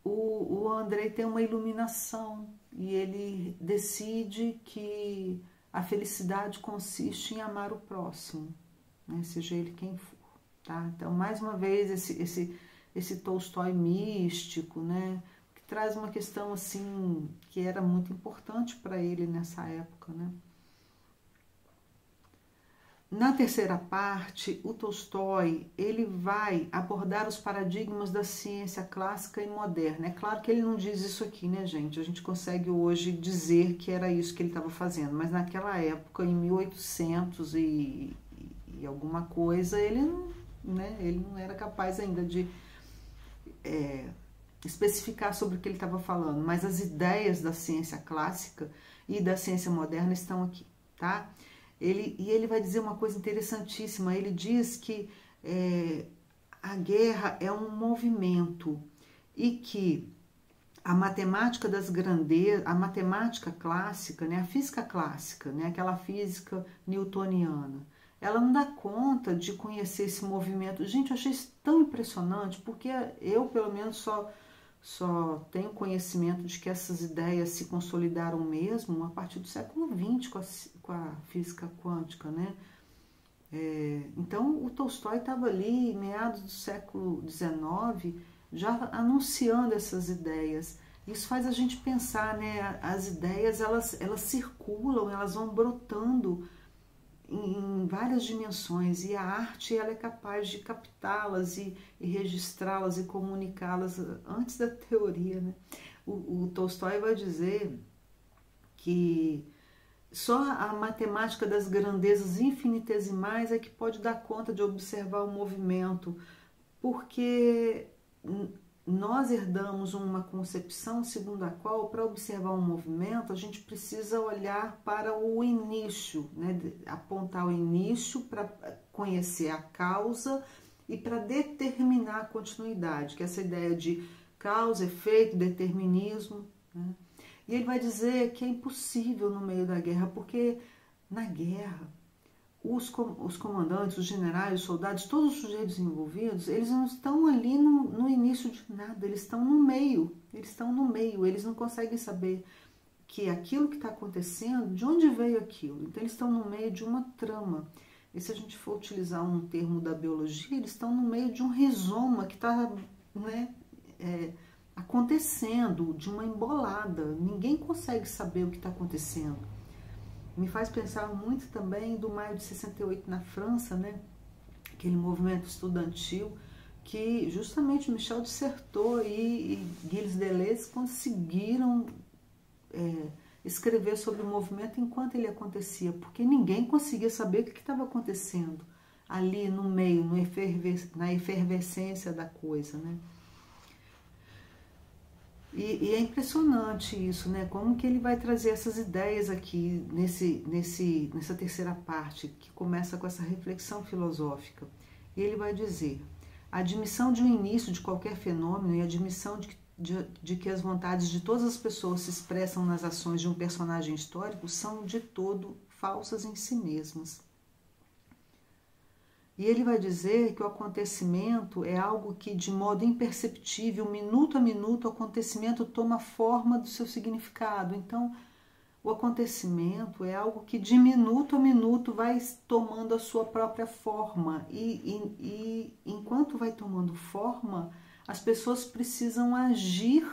O Andrei tem uma iluminação e ele decide que a felicidade consiste em amar o próximo, né? Seja ele quem for. Tá? Então, mais uma vez, esse Tolstói místico, né, que traz uma questão assim que era muito importante para ele nessa época. Né? Na terceira parte, o Tolstói ele vai abordar os paradigmas da ciência clássica e moderna. É claro que ele não diz isso aqui, né, gente? A gente consegue hoje dizer que era isso que ele estava fazendo, mas naquela época, em 1800 e alguma coisa, ele não era capaz ainda de especificar sobre o que ele estava falando, mas as ideias da ciência clássica e da ciência moderna estão aqui, tá? Ele vai dizer uma coisa interessantíssima, ele diz que a guerra é um movimento e que a matemática das grandezas, a matemática clássica, né, a física clássica, né, aquela física newtoniana, ela não dá conta de conhecer esse movimento. Gente, eu achei isso tão impressionante, porque eu, pelo menos, só tenho conhecimento de que essas ideias se consolidaram mesmo a partir do século XX com a física quântica, né? Então, o Tolstói estava ali, em meados do século XIX, já anunciando essas ideias. Isso faz a gente pensar, né? As ideias, elas circulam, elas vão brotando em várias dimensões, e a arte ela é capaz de captá-las e registrá-las e comunicá-las antes da teoria, né? O Tolstói vai dizer que só a matemática das grandezas infinitesimais é que pode dar conta de observar o movimento, porque nós herdamos uma concepção segundo a qual, para observar um movimento, a gente precisa olhar para o início, né? Apontar o início para conhecer a causa e para determinar a continuidade, que é essa ideia de causa, efeito, determinismo, né? E ele vai dizer que é impossível no meio da guerra, porque na guerra os comandantes, os generais, os soldados, todos os sujeitos envolvidos, eles não estão ali no início de nada, eles estão no meio, eles não conseguem saber que aquilo que está acontecendo, de onde veio aquilo. Então eles estão no meio de uma trama. E se a gente for utilizar um termo da biologia, eles estão no meio de um rizoma que está, né, acontecendo, de uma embolada. Ninguém consegue saber o que está acontecendo. Me faz pensar muito também do maio de 68 na França, né? Aquele movimento estudantil que justamente Michel de Certeau e Gilles Deleuze conseguiram escrever sobre o movimento enquanto ele acontecia, porque ninguém conseguia saber o que estava acontecendo ali no meio, na efervescência da coisa, né? E é impressionante isso, né? Como que ele vai trazer essas ideias aqui nessa terceira parte, que começa com essa reflexão filosófica. E ele vai dizer: a admissão de um início de qualquer fenômeno e a admissão de que as vontades de todas as pessoas se expressam nas ações de um personagem histórico são de todo falsas em si mesmas. E ele vai dizer que o acontecimento é algo que, de modo imperceptível, minuto a minuto, o acontecimento toma forma do seu significado. Então, o acontecimento é algo que, de minuto a minuto, vai tomando a sua própria forma. E enquanto vai tomando forma, as pessoas precisam agir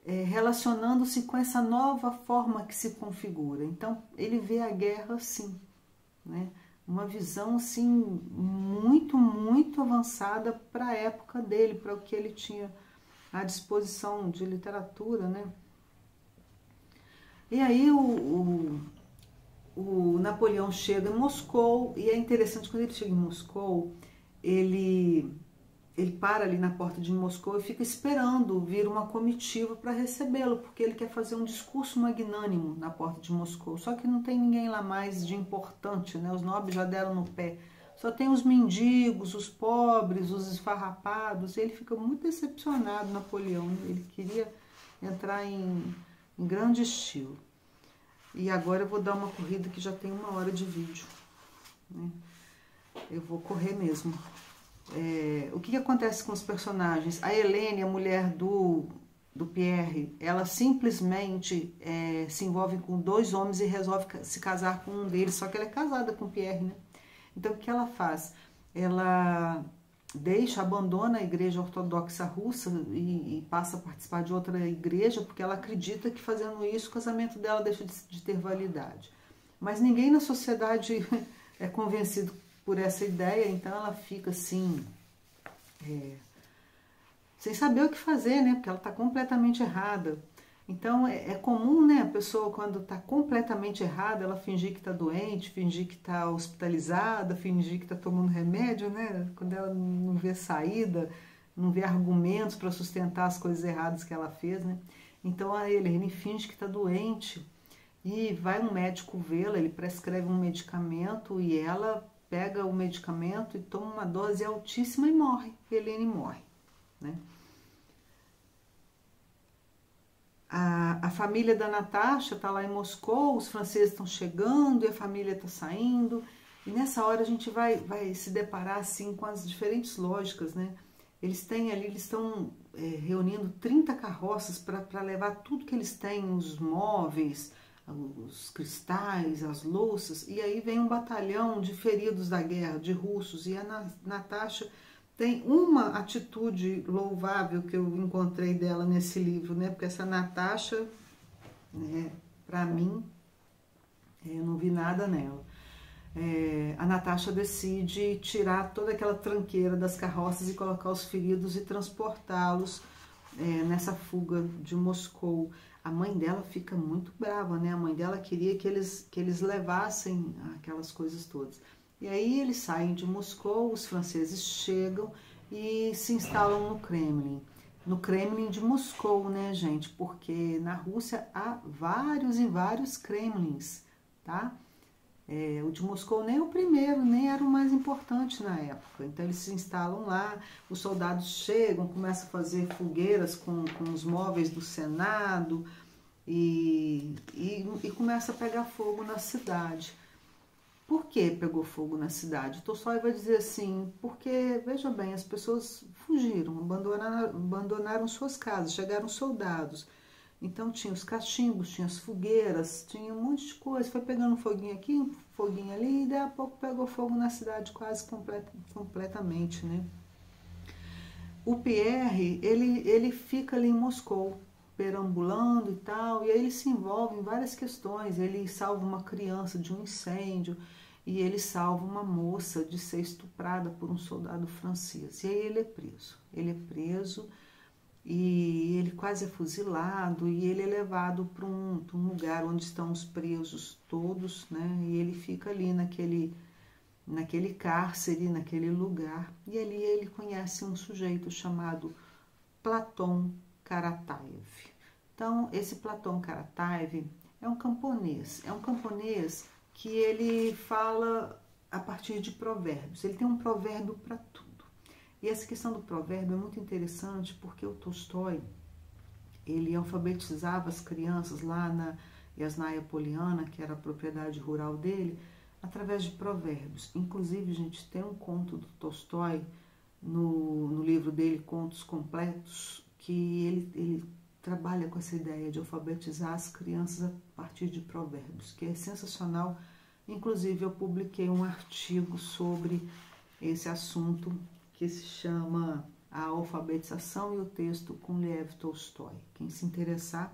relacionando-se com essa nova forma que se configura. Então, ele vê a guerra assim, né? Uma visão assim muito, muito avançada para a época dele, para o que ele tinha à disposição de literatura, né? E aí o Napoleão chega em Moscou, e é interessante, quando ele chega em Moscou, ele para ali na porta de Moscou e fica esperando vir uma comitiva para recebê-lo, porque ele quer fazer um discurso magnânimo na porta de Moscou. Só que não tem ninguém lá mais de importante, né? Os nobres já deram no pé. Só tem os mendigos, os pobres, os esfarrapados. E ele fica muito decepcionado, Napoleão. Ele queria entrar em grande estilo. E agora eu vou dar uma corrida que já tem 1 hora de vídeo, né? Eu vou correr mesmo. O que acontece com os personagens? A Helene, a mulher do Pierre, ela simplesmente se envolve com 2 homens e resolve se casar com um deles, só que ela é casada com o Pierre, né? Então, o que ela faz? Ela abandona a igreja ortodoxa russa e passa a participar de outra igreja, porque ela acredita que fazendo isso o casamento dela deixa de ter validade. Mas ninguém na sociedade é convencido por essa ideia, então ela fica assim, sem saber o que fazer, né? Porque ela está completamente errada. Então é comum, né, a pessoa, quando está completamente errada, ela fingir que está doente, fingir que está hospitalizada, fingir que está tomando remédio, né? Quando ela não vê saída, não vê argumentos para sustentar as coisas erradas que ela fez, né? Então a Helene finge que está doente e vai um médico vê-la, ele prescreve um medicamento e ela pega o medicamento e toma uma dose altíssima e morre. Helene morre, né? A família da Natasha está lá em Moscou, os franceses estão chegando e a família está saindo. E nessa hora a gente vai se deparar assim com as diferentes lógicas, né? Eles têm ali, eles estão reunindo 30 carroças para levar tudo que eles têm, os móveis, os cristais, as louças. E aí vem um batalhão de feridos da guerra, de russos. E a Natasha tem uma atitude louvável que eu encontrei dela nesse livro, né? Porque essa Natasha, né, para mim, eu não vi nada nela. A Natasha decide tirar toda aquela tranqueira das carroças e colocar os feridos e transportá-los nessa fuga de Moscou. A mãe dela fica muito brava, né? A mãe dela queria que eles levassem aquelas coisas todas. E aí eles saem de Moscou, os franceses chegam e se instalam no Kremlin. No Kremlin de Moscou, né, gente? Porque na Rússia há vários e vários Kremlins, tá? O de Moscou nem é o primeiro, nem era o mais importante na época. Então eles se instalam lá, os soldados chegam, começam a fazer fogueiras com os móveis do Senado e começa a pegar fogo na cidade. Por que pegou fogo na cidade? Tolstói vai dizer assim, porque, veja bem, as pessoas fugiram, abandonaram suas casas, chegaram soldados. Então tinha os cachimbos, tinha as fogueiras, tinha um monte de coisa, foi pegando um foguinho aqui, um foguinho ali, e daí a pouco pegou fogo na cidade quase completamente, né? O Pierre, ele fica ali em Moscou, perambulando e tal, e aí ele se envolve em várias questões. Ele salva uma criança de um incêndio e ele salva uma moça de ser estuprada por um soldado francês. E aí ele é preso. Ele é preso e ele quase é fuzilado e ele é levado para um lugar onde estão os presos todos, né? E ele fica ali naquele cárcere, naquele lugar. E ali ele conhece um sujeito chamado Platon Karataev. Então, esse Platon Karataev é um camponês que ele fala a partir de provérbios. Ele tem um provérbio para tudo. E essa questão do provérbio é muito interessante porque o Tolstói, ele alfabetizava as crianças lá na Yasnaya Poliana, que era a propriedade rural dele, através de provérbios. Inclusive, gente, tem um conto do Tolstói no livro dele, Contos Completos, que ele trabalha com essa ideia de alfabetizar as crianças a partir de provérbios, que é sensacional. Inclusive, eu publiquei um artigo sobre esse assunto que se chama A Alfabetização e o Texto com Lev Tolstói. Quem se interessar.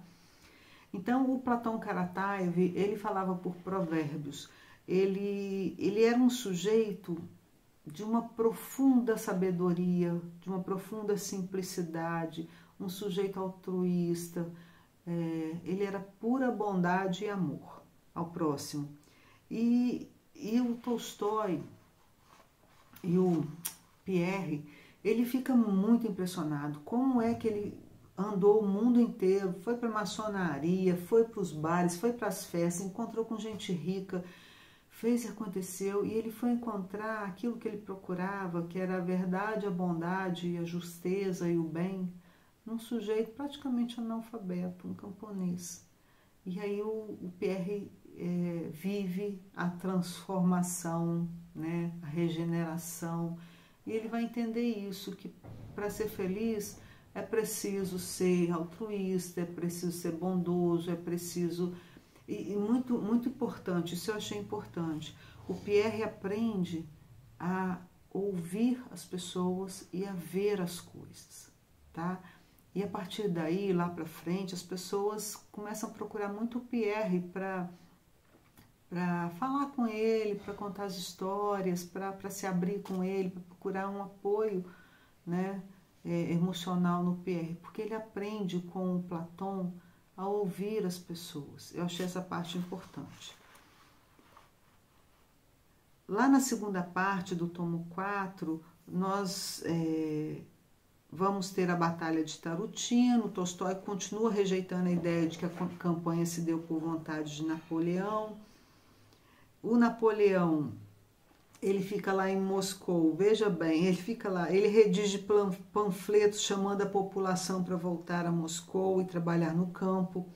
Então, o Platon Karataev, ele falava por provérbios. Ele era um sujeito de uma profunda sabedoria, de uma profunda simplicidade, um sujeito altruísta. Ele era pura bondade e amor ao próximo. E o Tolstói e o Pierre, ele fica muito impressionado. Como é que ele andou o mundo inteiro, foi para a maçonaria, foi para os bares, foi para as festas, encontrou com gente rica, fez e aconteceu, e ele foi encontrar aquilo que ele procurava, que era a verdade, a bondade, a justeza e o bem, num sujeito praticamente analfabeto, um camponês. E aí o Pierre vive a transformação, né, a regeneração, e ele vai entender isso, que para ser feliz é preciso ser altruísta, é preciso ser bondoso, é preciso... E muito, muito importante, isso eu achei importante, o Pierre aprende a ouvir as pessoas e a ver as coisas, tá? E a partir daí, lá para frente, as pessoas começam a procurar muito o Pierre para falar com ele, para contar as histórias, para se abrir com ele, para procurar um apoio, né, emocional no Pierre, porque ele aprende com o Platão a ouvir as pessoas. Eu achei essa parte importante. Lá na segunda parte do tomo 4, nós vamos ter a Batalha de Tarutino. Tolstói continua rejeitando a ideia de que a campanha se deu por vontade de Napoleão. O Napoleão, ele fica lá em Moscou, veja bem, ele fica lá, ele redige panfletos chamando a população para voltar a Moscou e trabalhar no campo.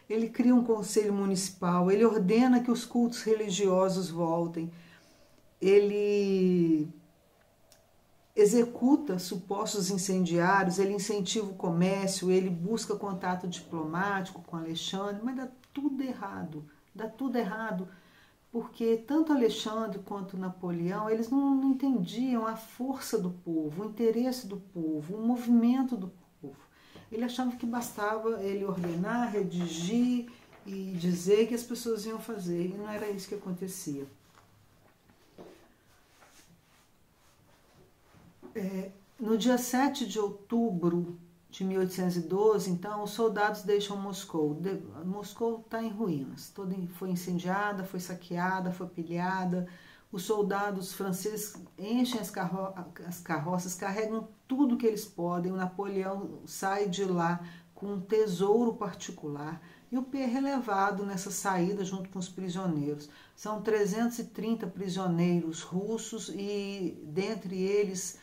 Ele cria um conselho municipal, ele ordena que os cultos religiosos voltem. Ele executa supostos incendiários, ele incentiva o comércio, ele busca contato diplomático com Alexandre, mas dá tudo errado, porque tanto Alexandre quanto Napoleão, eles não entendiam a força do povo, o interesse do povo, o movimento do povo. Ele achava que bastava ele ordenar, redigir e dizer que as pessoas iam fazer, e não era isso que acontecia. No dia 7 de outubro de 1812, então, os soldados deixam Moscou. Moscou está em ruínas, foi incendiada, foi saqueada, foi pilhada. Os soldados franceses enchem as carroças, carregam tudo que eles podem. O Napoleão sai de lá com um tesouro particular. E o Pierre é levado nessa saída junto com os prisioneiros. São 330 prisioneiros russos e, dentre eles,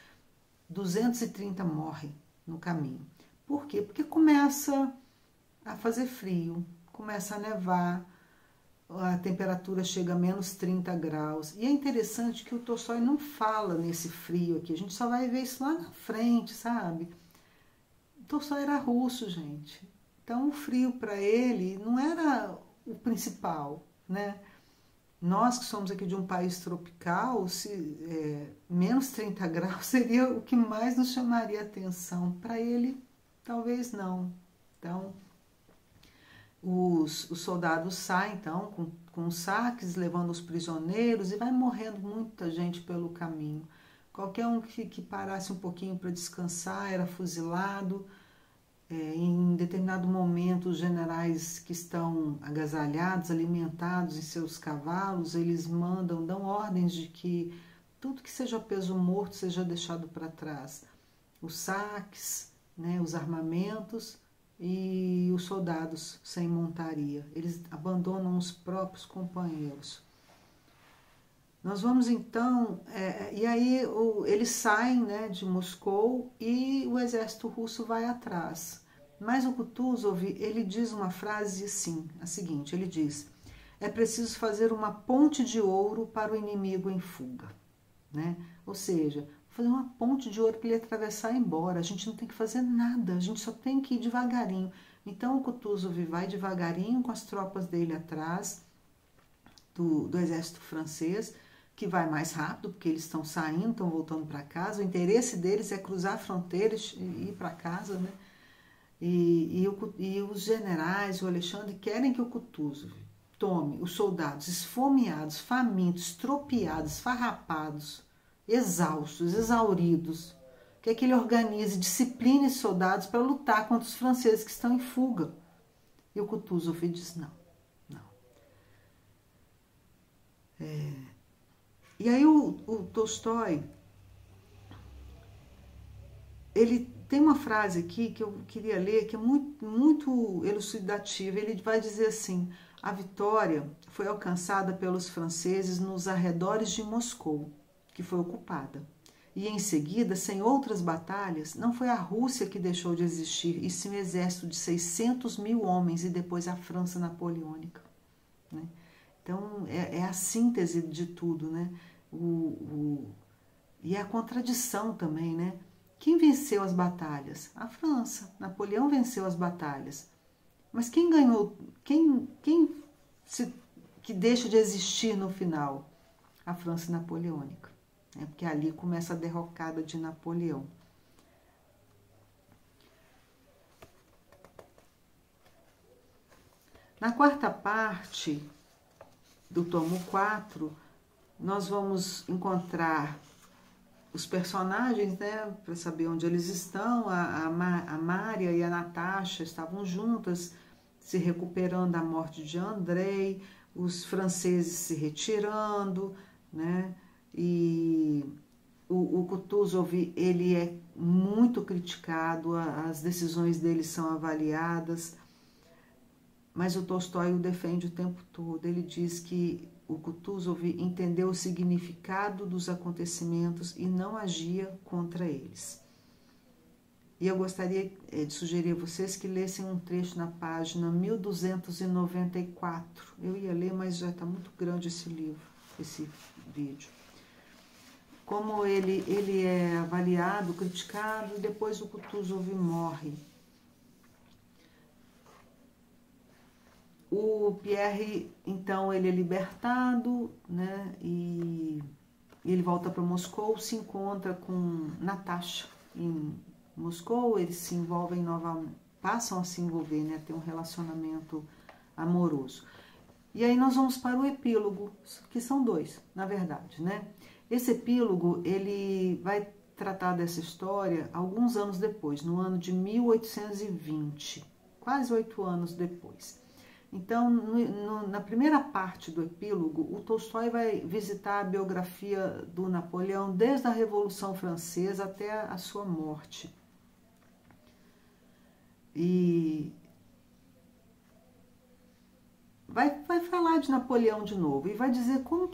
230 morrem no caminho. Por quê? Porque começa a fazer frio, começa a nevar, a temperatura chega a menos 30 graus. E é interessante que o Tolstói não fala nesse frio aqui, a gente só vai ver isso lá na frente, sabe? O Tolstói era russo, gente. Então o frio para ele não era o principal, né? Nós que somos aqui de um país tropical, menos 30 graus seria o que mais nos chamaria atenção. Para ele, talvez não. Então, os soldados saem, então, com saques, levando os prisioneiros, e vai morrendo muita gente pelo caminho. Qualquer um que parasse um pouquinho para descansar era fuzilado. Em determinado momento, os generais que estão agasalhados, alimentados em seus cavalos, eles dão ordens de que tudo que seja peso morto seja deixado para trás. Os saques, né, os armamentos e os soldados sem montaria. Eles abandonam os próprios companheiros. Nós vamos então, e aí eles saem, né, de Moscou e o exército russo vai atrás. Mas o Kutuzov, ele diz uma frase assim, a seguinte, ele diz: é preciso fazer uma ponte de ouro para o inimigo em fuga, né? Ou seja, fazer uma ponte de ouro para ele atravessar e ir embora. A gente não tem que fazer nada, a gente só tem que ir devagarinho. Então o Kutuzov vai devagarinho com as tropas dele atrás do exército francês, que vai mais rápido, porque eles estão saindo, estão voltando para casa. O interesse deles é cruzar fronteiras e ir para casa, né? E os generais, o Alexandre, querem que o Kutuzov tome os soldados esfomeados, famintos, estropiados, farrapados, exaustos, exauridos, que ele organize, discipline os soldados para lutar contra os franceses que estão em fuga. E o Kutuzov diz não. E aí o Tolstói, ele tem uma frase aqui que eu queria ler, que é muito elucidativa. Ele vai dizer assim: a vitória foi alcançada pelos franceses nos arredores de Moscou, que foi ocupada. E em seguida, sem outras batalhas, não foi a Rússia que deixou de existir, e sim um exército de 600 mil homens e depois a França napoleônica, né? Então, é a síntese de tudo, né? E a contradição também, né? Quem venceu as batalhas? A França. Napoleão venceu as batalhas. Mas quem ganhou? Que deixa de existir no final? A França napoleônica. Né? Porque ali começa a derrocada de Napoleão. Na quarta parte do tomo 4, nós vamos encontrar os personagens, né, para saber onde eles estão. A Mária e a Natasha estavam juntas, se recuperando da morte de Andrei, os franceses se retirando, né, e o Kutuzov, ele é muito criticado, as decisões dele são avaliadas, mas o Tolstói o defende o tempo todo. Ele diz que o Kutuzov entendeu o significado dos acontecimentos e não agia contra eles. E eu gostaria de sugerir a vocês que lessem um trecho na página 1294. Eu ia ler, mas já está muito grande esse livro, esse vídeo. Como ele é avaliado, criticado, e depois o Kutuzov morre. O Pierre, então, ele é libertado, né, e ele volta para Moscou, se encontra com Natasha em Moscou, eles se envolvem novamente, passam a se envolver, né, ter um relacionamento amoroso. E aí nós vamos para o epílogo, que são dois, na verdade, né? Esse epílogo, ele vai tratar dessa história alguns anos depois, no ano de 1820, quase 8 anos depois. Então, na primeira parte do epílogo, o Tolstói vai visitar a biografia do Napoleão desde a Revolução Francesa até a sua morte. E vai falar de Napoleão de novo e vai dizer como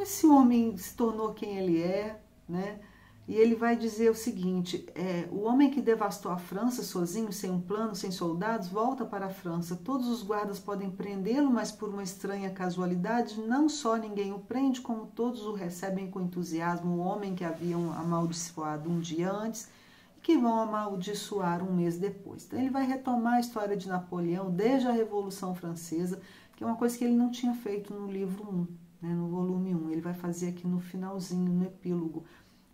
esse homem se tornou quem ele é, né? E ele vai dizer o seguinte, o homem que devastou a França sozinho, sem um plano, sem soldados, volta para a França. Todos os guardas podem prendê-lo, mas por uma estranha casualidade, não só ninguém o prende, como todos o recebem com entusiasmo, o homem que haviam amaldiçoado um dia antes, e que vão amaldiçoar um mês depois. Então ele vai retomar a história de Napoleão desde a Revolução Francesa, que é uma coisa que ele não tinha feito no livro 1, né, no volume 1. Ele vai fazer aqui no finalzinho, no epílogo.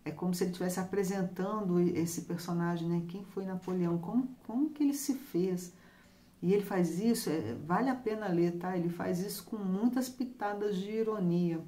É como se ele estivesse apresentando esse personagem, né? Quem foi Napoleão, como que ele se fez. E ele faz isso, vale a pena ler, tá? Ele faz isso com muitas pitadas de ironia.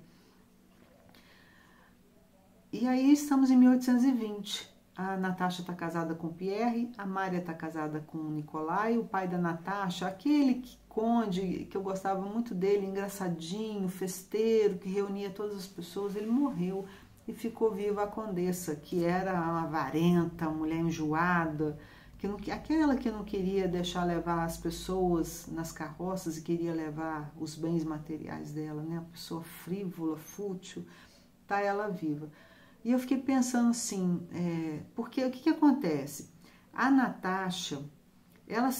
E aí estamos em 1820. A Natasha está casada com Pierre, a Mária está casada com Nikolai, o pai da Natasha, aquele conde que eu gostava muito dele, engraçadinho, festeiro, que reunia todas as pessoas, ele morreu. E ficou viva a condessa, que era uma avarenta, uma mulher enjoada, aquela que não queria deixar levar as pessoas nas carroças e queria levar os bens materiais dela, né? A pessoa frívola, fútil, tá ela viva. E eu fiquei pensando assim, porque o que acontece? A Natasha, ela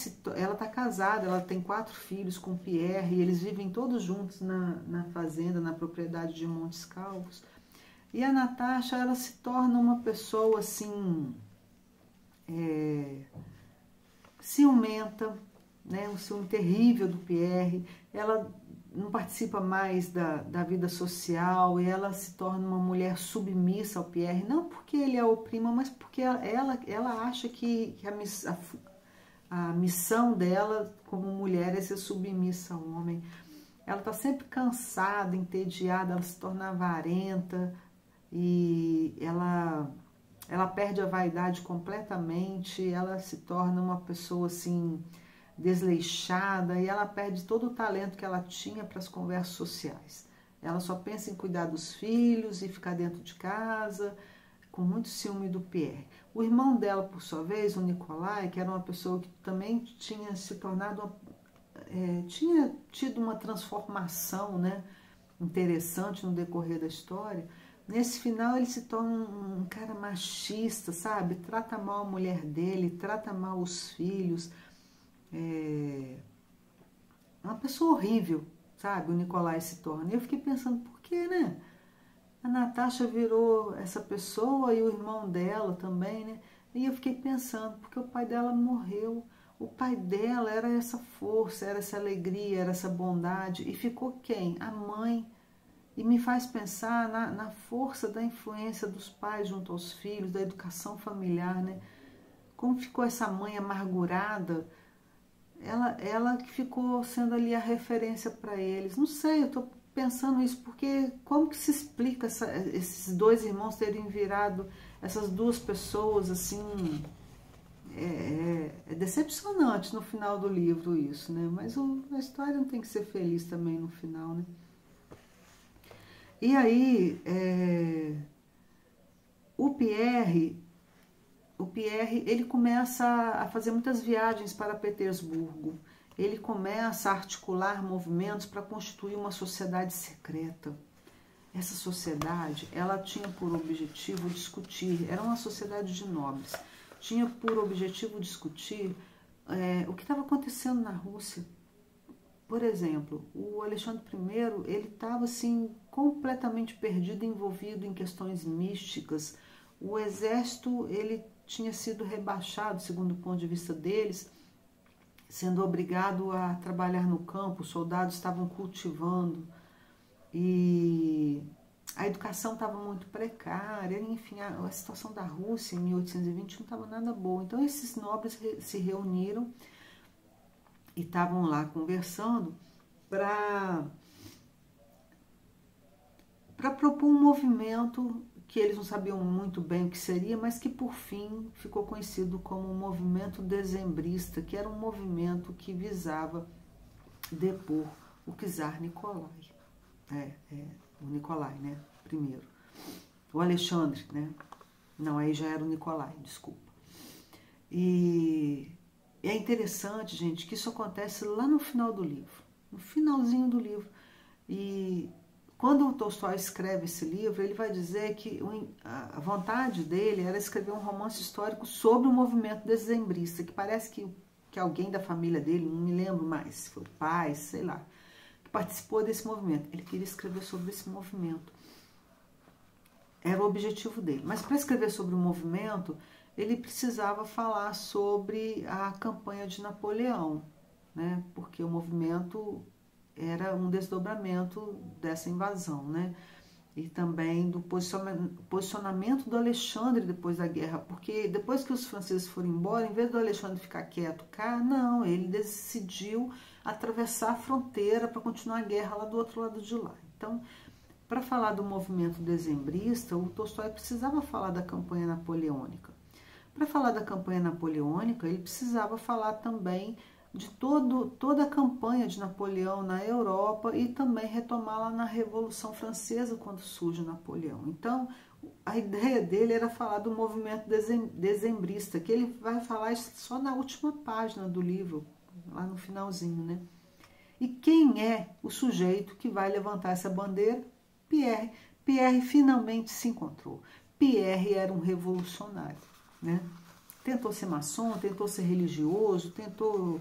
tá casada, ela tem 4 filhos com Pierre, e eles vivem todos juntos na fazenda, na propriedade de Montes Calvos. E a Natasha, ela se torna uma pessoa assim, ciumenta, né? Um ciúme terrível do Pierre. Ela não participa mais da vida social e ela se torna uma mulher submissa ao Pierre, não porque ele a oprima, mas porque ela acha que a missão dela como mulher é ser submissa ao homem. Ela está sempre cansada, entediada, ela se torna avarenta e ela perde a vaidade completamente, ela se torna uma pessoa assim desleixada e ela perde todo o talento que ela tinha para as conversas sociais. Ela só pensa em cuidar dos filhos e ficar dentro de casa, com muito ciúme do Pierre. O irmão dela, por sua vez, o Nikolai, que era uma pessoa que também tinha se tornado, tinha tido uma transformação, né, interessante no decorrer da história. Nesse final ele se torna um cara machista, sabe? Trata mal a mulher dele, trata mal os filhos. Uma pessoa horrível, sabe? O Nikolai se torna. E eu fiquei pensando, por que, né? A Natasha virou essa pessoa e o irmão dela também, né? E eu fiquei pensando, porque o pai dela morreu. O pai dela era essa força, era essa alegria, era essa bondade. E ficou quem? A mãe. E me faz pensar na força da influência dos pais junto aos filhos, da educação familiar, né? Como ficou essa mãe amargurada, ela que ficou sendo ali a referência para eles. Não sei, eu estou pensando isso, porque como que se explica esses dois irmãos terem virado essas duas pessoas assim... É decepcionante no final do livro isso, né? Mas a história não tem que ser feliz também no final, né? E aí, o Pierre, o Pierre, ele começa a fazer muitas viagens para Petersburgo. Ele começa a articular movimentos para constituir uma sociedade secreta. Essa sociedade, ela tinha por objetivo discutir, era uma sociedade de nobres, tinha por objetivo discutir o que estava acontecendo na Rússia. Por exemplo, o Alexandre I, ele estava assim, completamente perdido, envolvido em questões místicas. O exército, ele tinha sido rebaixado, segundo o ponto de vista deles, sendo obrigado a trabalhar no campo, os soldados estavam cultivando e a educação estava muito precária, enfim, a situação da Rússia em 1820 não estava nada boa. Então esses nobres se reuniram e estavam lá conversando para propor um movimento que eles não sabiam muito bem o que seria, mas que por fim ficou conhecido como o movimento dezembrista, que era um movimento que visava depor o czar Nicolai. O Nicolai, né? Primeiro. O Alexandre, né? Não, aí já era o Nicolai, desculpa. E é interessante, gente, que isso acontece lá no final do livro, no finalzinho do livro. E quando o Tolstói escreve esse livro, ele vai dizer que a vontade dele era escrever um romance histórico sobre o movimento dezembrista, que parece que alguém da família dele, não me lembro mais, se foi o pai, sei lá, que participou desse movimento. Ele queria escrever sobre esse movimento. Era o objetivo dele. Mas para escrever sobre o movimento, ele precisava falar sobre a campanha de Napoleão, né? Porque o movimento era um desdobramento dessa invasão, né? E também do posicionamento do Alexandre depois da guerra, porque depois que os franceses foram embora, em vez do Alexandre ficar quieto cá, não, ele decidiu atravessar a fronteira para continuar a guerra lá do outro lado de lá. Então, para falar do movimento dezembrista, o Tolstói precisava falar da campanha napoleônica. Para falar da campanha napoleônica, ele precisava falar também de toda a campanha de Napoleão na Europa e também retomá-la na Revolução Francesa, quando surge Napoleão. Então, a ideia dele era falar do movimento dezembrista, que ele vai falar só na última página do livro, lá no finalzinho, né? E quem é o sujeito que vai levantar essa bandeira? Pierre. Pierre finalmente se encontrou. Pierre era um revolucionário, né? Tentou ser maçom, tentou ser religioso, tentou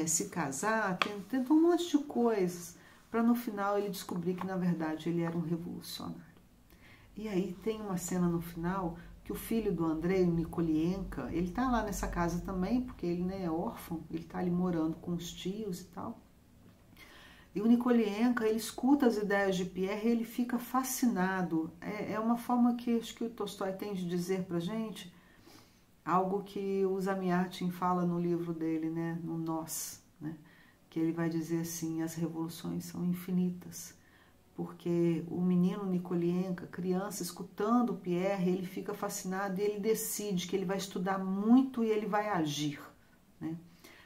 se casar, tentou um monte de coisas, para no final ele descobrir que na verdade ele era um revolucionário. E aí tem uma cena no final que o filho do Andrei, o Nikolienko, ele tá lá nessa casa também, porque ele, né, é órfão, ele tá ali morando com os tios e tal. E o Nikolienko, ele escuta as ideias de Pierre e ele fica fascinado. É uma forma que acho que o Tolstói tem de dizer pra gente algo que o Zamyatin fala no livro dele, né, no Nós, né, que ele vai dizer assim: as revoluções são infinitas, porque o menino Nikolienko, criança, escutando o Pierre, ele fica fascinado e ele decide que ele vai estudar muito e ele vai agir, né.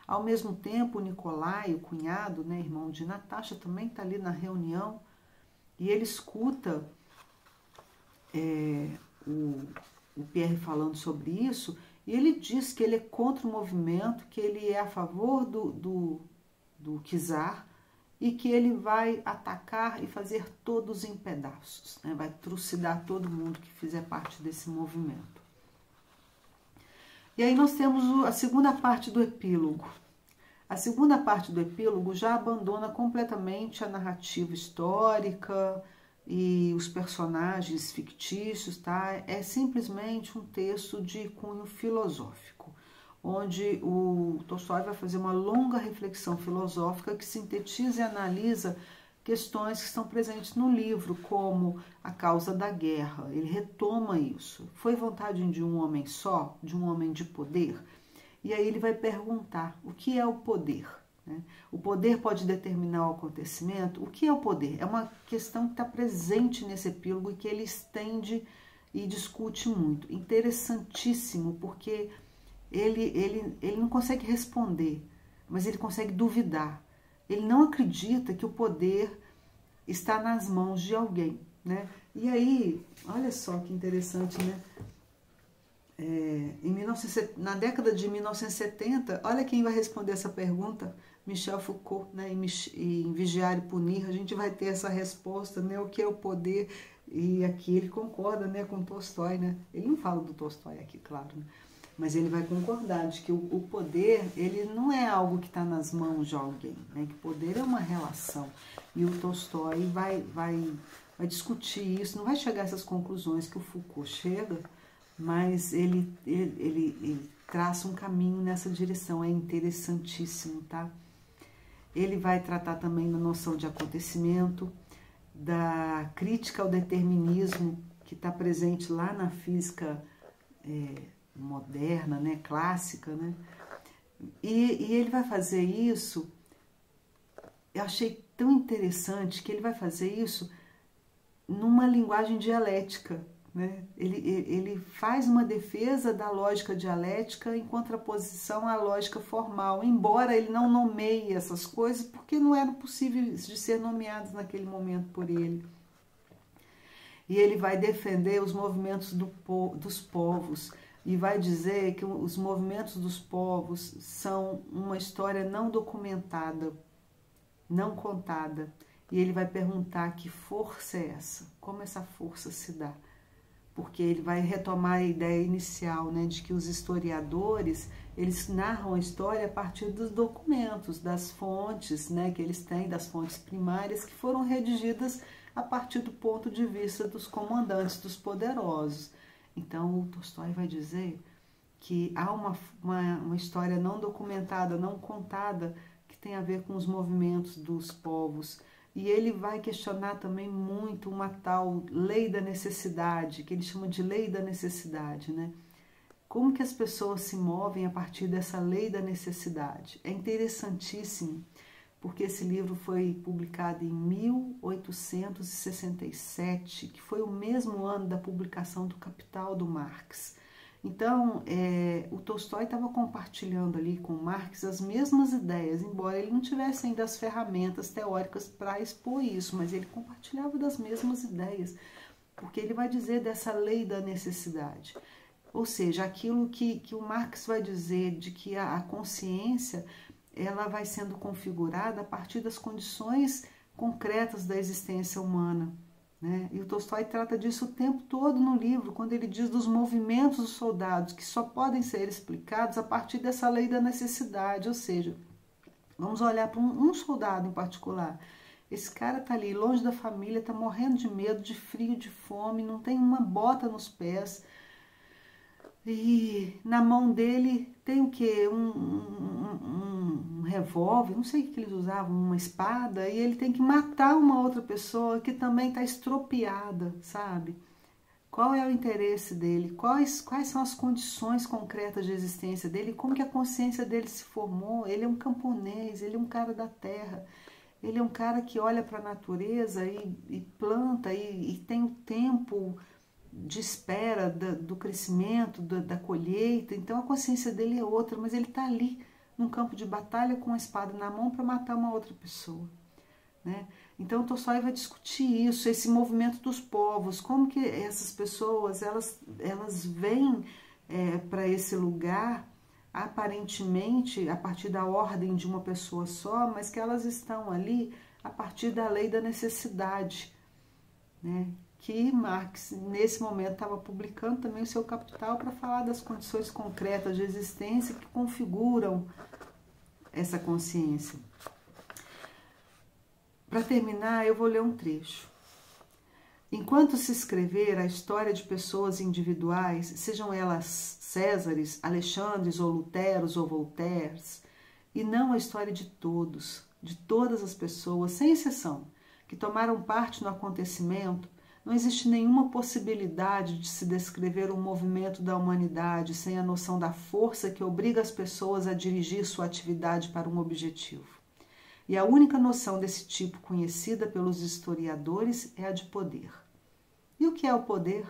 Ao mesmo tempo, o Nicolai, o cunhado, né, irmão de Natasha, também está ali na reunião e ele escuta o Pierre falando sobre isso, e ele diz que ele é contra o movimento, que ele é a favor do czar e que ele vai atacar e fazer todos em pedaços, né? Vai trucidar todo mundo que fizer parte desse movimento. E aí nós temos a segunda parte do epílogo. A segunda parte do epílogo já abandona completamente a narrativa histórica e os personagens fictícios, tá? É simplesmente um texto de cunho filosófico, onde o Tolstói vai fazer uma longa reflexão filosófica que sintetiza e analisa questões que estão presentes no livro, como a causa da guerra. Ele retoma isso. Foi vontade de um homem só, de um homem de poder? E aí ele vai perguntar: o que é o poder? O poder pode determinar o acontecimento? O que é o poder? É uma questão que está presente nesse epílogo e que ele estende e discute muito. Interessantíssimo, porque ele não consegue responder, mas ele consegue duvidar. Ele não acredita que o poder está nas mãos de alguém, né? E aí, olha só que interessante, né? na década de 1970, olha quem vai responder essa pergunta, Michel Foucault, né? Em Vigiar e Punir, a gente vai ter essa resposta, né? O que é o poder? E aqui ele concorda, né, com Tolstói, né? Ele não fala do Tolstói aqui, claro, né? Mas ele vai concordar de que o poder, ele não é algo que está nas mãos de alguém, né? Que poder é uma relação. E o Tolstói vai discutir isso, não vai chegar a essas conclusões que o Foucault chega, mas ele traça um caminho nessa direção, é interessantíssimo, tá? Ele vai tratar também da noção de acontecimento, da crítica ao determinismo, que está presente lá na física moderna, né, clássica, né? E ele vai fazer isso, eu achei tão interessante que ele vai fazer isso numa linguagem dialética, né? Ele faz uma defesa da lógica dialética em contraposição à lógica formal, embora ele não nomeie essas coisas, porque não eram possíveis de ser nomeadas naquele momento por ele. E ele vai defender os movimentos dos povos, e vai dizer que os movimentos dos povos são uma história não documentada, não contada. E ele vai perguntar que força é essa, como essa força se dá. Porque ele vai retomar a ideia inicial, né, de que os historiadores, eles narram a história a partir dos documentos, das fontes, né, que eles têm, das fontes primárias, que foram redigidas a partir do ponto de vista dos comandantes, dos poderosos. Então, o Tolstói vai dizer que há uma história não documentada, não contada, que tem a ver com os movimentos dos povos. E ele vai questionar também muito uma tal lei da necessidade, que ele chama de lei da necessidade, né? Como que as pessoas se movem a partir dessa lei da necessidade? É interessantíssimo, porque esse livro foi publicado em 1867, que foi o mesmo ano da publicação do Capital do Marx. Então, o Tolstói estava compartilhando ali com Marx as mesmas ideias, embora ele não tivesse ainda as ferramentas teóricas para expor isso, mas ele compartilhava das mesmas ideias, porque ele vai dizer dessa lei da necessidade. Ou seja, aquilo que o Marx vai dizer de que a consciência ela vai sendo configurada a partir das condições concretas da existência humana, né? E o Tolstói trata disso o tempo todo no livro, quando ele diz dos movimentos dos soldados, que só podem ser explicados a partir dessa lei da necessidade. Ou seja, vamos olhar para um soldado em particular. Esse cara está ali, longe da família, está morrendo de medo, de frio, de fome, não tem uma bota nos pés. E na mão dele tem o quê? Um revólver, não sei o que eles usavam, uma espada, e ele tem que matar uma outra pessoa que também está estropiada, sabe? Qual é o interesse dele? Quais são as condições concretas de existência dele? Como que a consciência dele se formou? Ele é um camponês, ele é um cara da terra, ele é um cara que olha para a natureza e planta e tem o tempo de espera do crescimento, da colheita. Então a consciência dele é outra, mas ele está ali num campo de batalha com a espada na mão para matar uma outra pessoa, né? Então o Tolstói vai discutir isso, esse movimento dos povos, como que essas pessoas elas vêm para esse lugar aparentemente a partir da ordem de uma pessoa só, mas que elas estão ali a partir da lei da necessidade, né? Que Marx, nesse momento, estava publicando também o seu Capital para falar das condições concretas de existência que configuram essa consciência. Para terminar, eu vou ler um trecho. Enquanto se escrever a história de pessoas individuais, sejam elas Césares, Alexandres ou Luteros ou Voltaires, e não a história de todos, de todas as pessoas, sem exceção, que tomaram parte no acontecimento, não existe nenhuma possibilidade de se descrever um movimento da humanidade sem a noção da força que obriga as pessoas a dirigir sua atividade para um objetivo. E a única noção desse tipo conhecida pelos historiadores é a de poder. E o que é o poder?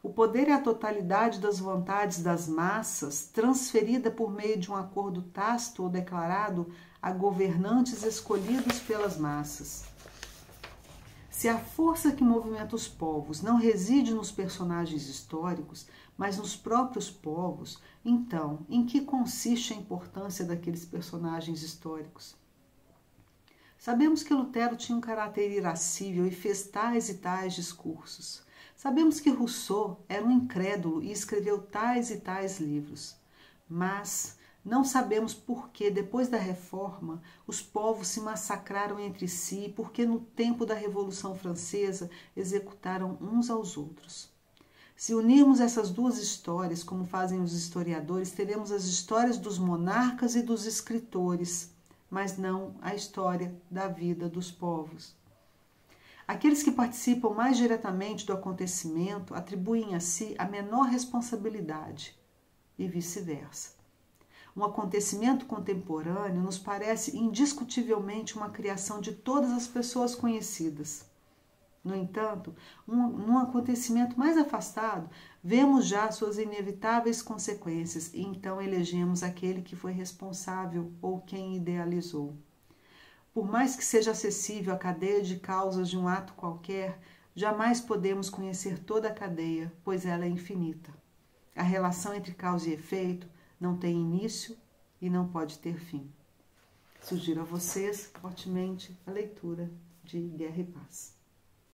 O poder é a totalidade das vontades das massas transferida por meio de um acordo tácito ou declarado a governantes escolhidos pelas massas. Se a força que movimenta os povos não reside nos personagens históricos, mas nos próprios povos, então, em que consiste a importância daqueles personagens históricos? Sabemos que Lutero tinha um caráter irascível e fez tais e tais discursos. Sabemos que Rousseau era um incrédulo e escreveu tais e tais livros. Mas não sabemos por que, depois da Reforma, os povos se massacraram entre si e por que, no tempo da Revolução Francesa, executaram uns aos outros. Se unirmos essas duas histórias, como fazem os historiadores, teremos as histórias dos monarcas e dos escritores, mas não a história da vida dos povos. Aqueles que participam mais diretamente do acontecimento atribuem a si a menor responsabilidade, e vice-versa. Um acontecimento contemporâneo nos parece indiscutivelmente uma criação de todas as pessoas conhecidas. No entanto, num acontecimento mais afastado, vemos já suas inevitáveis consequências e então elegemos aquele que foi responsável ou quem idealizou. Por mais que seja acessível a cadeia de causas de um ato qualquer, jamais podemos conhecer toda a cadeia, pois ela é infinita. A relação entre causa e efeito não tem início e não pode ter fim. Sugiro a vocês, fortemente, a leitura de Guerra e Paz.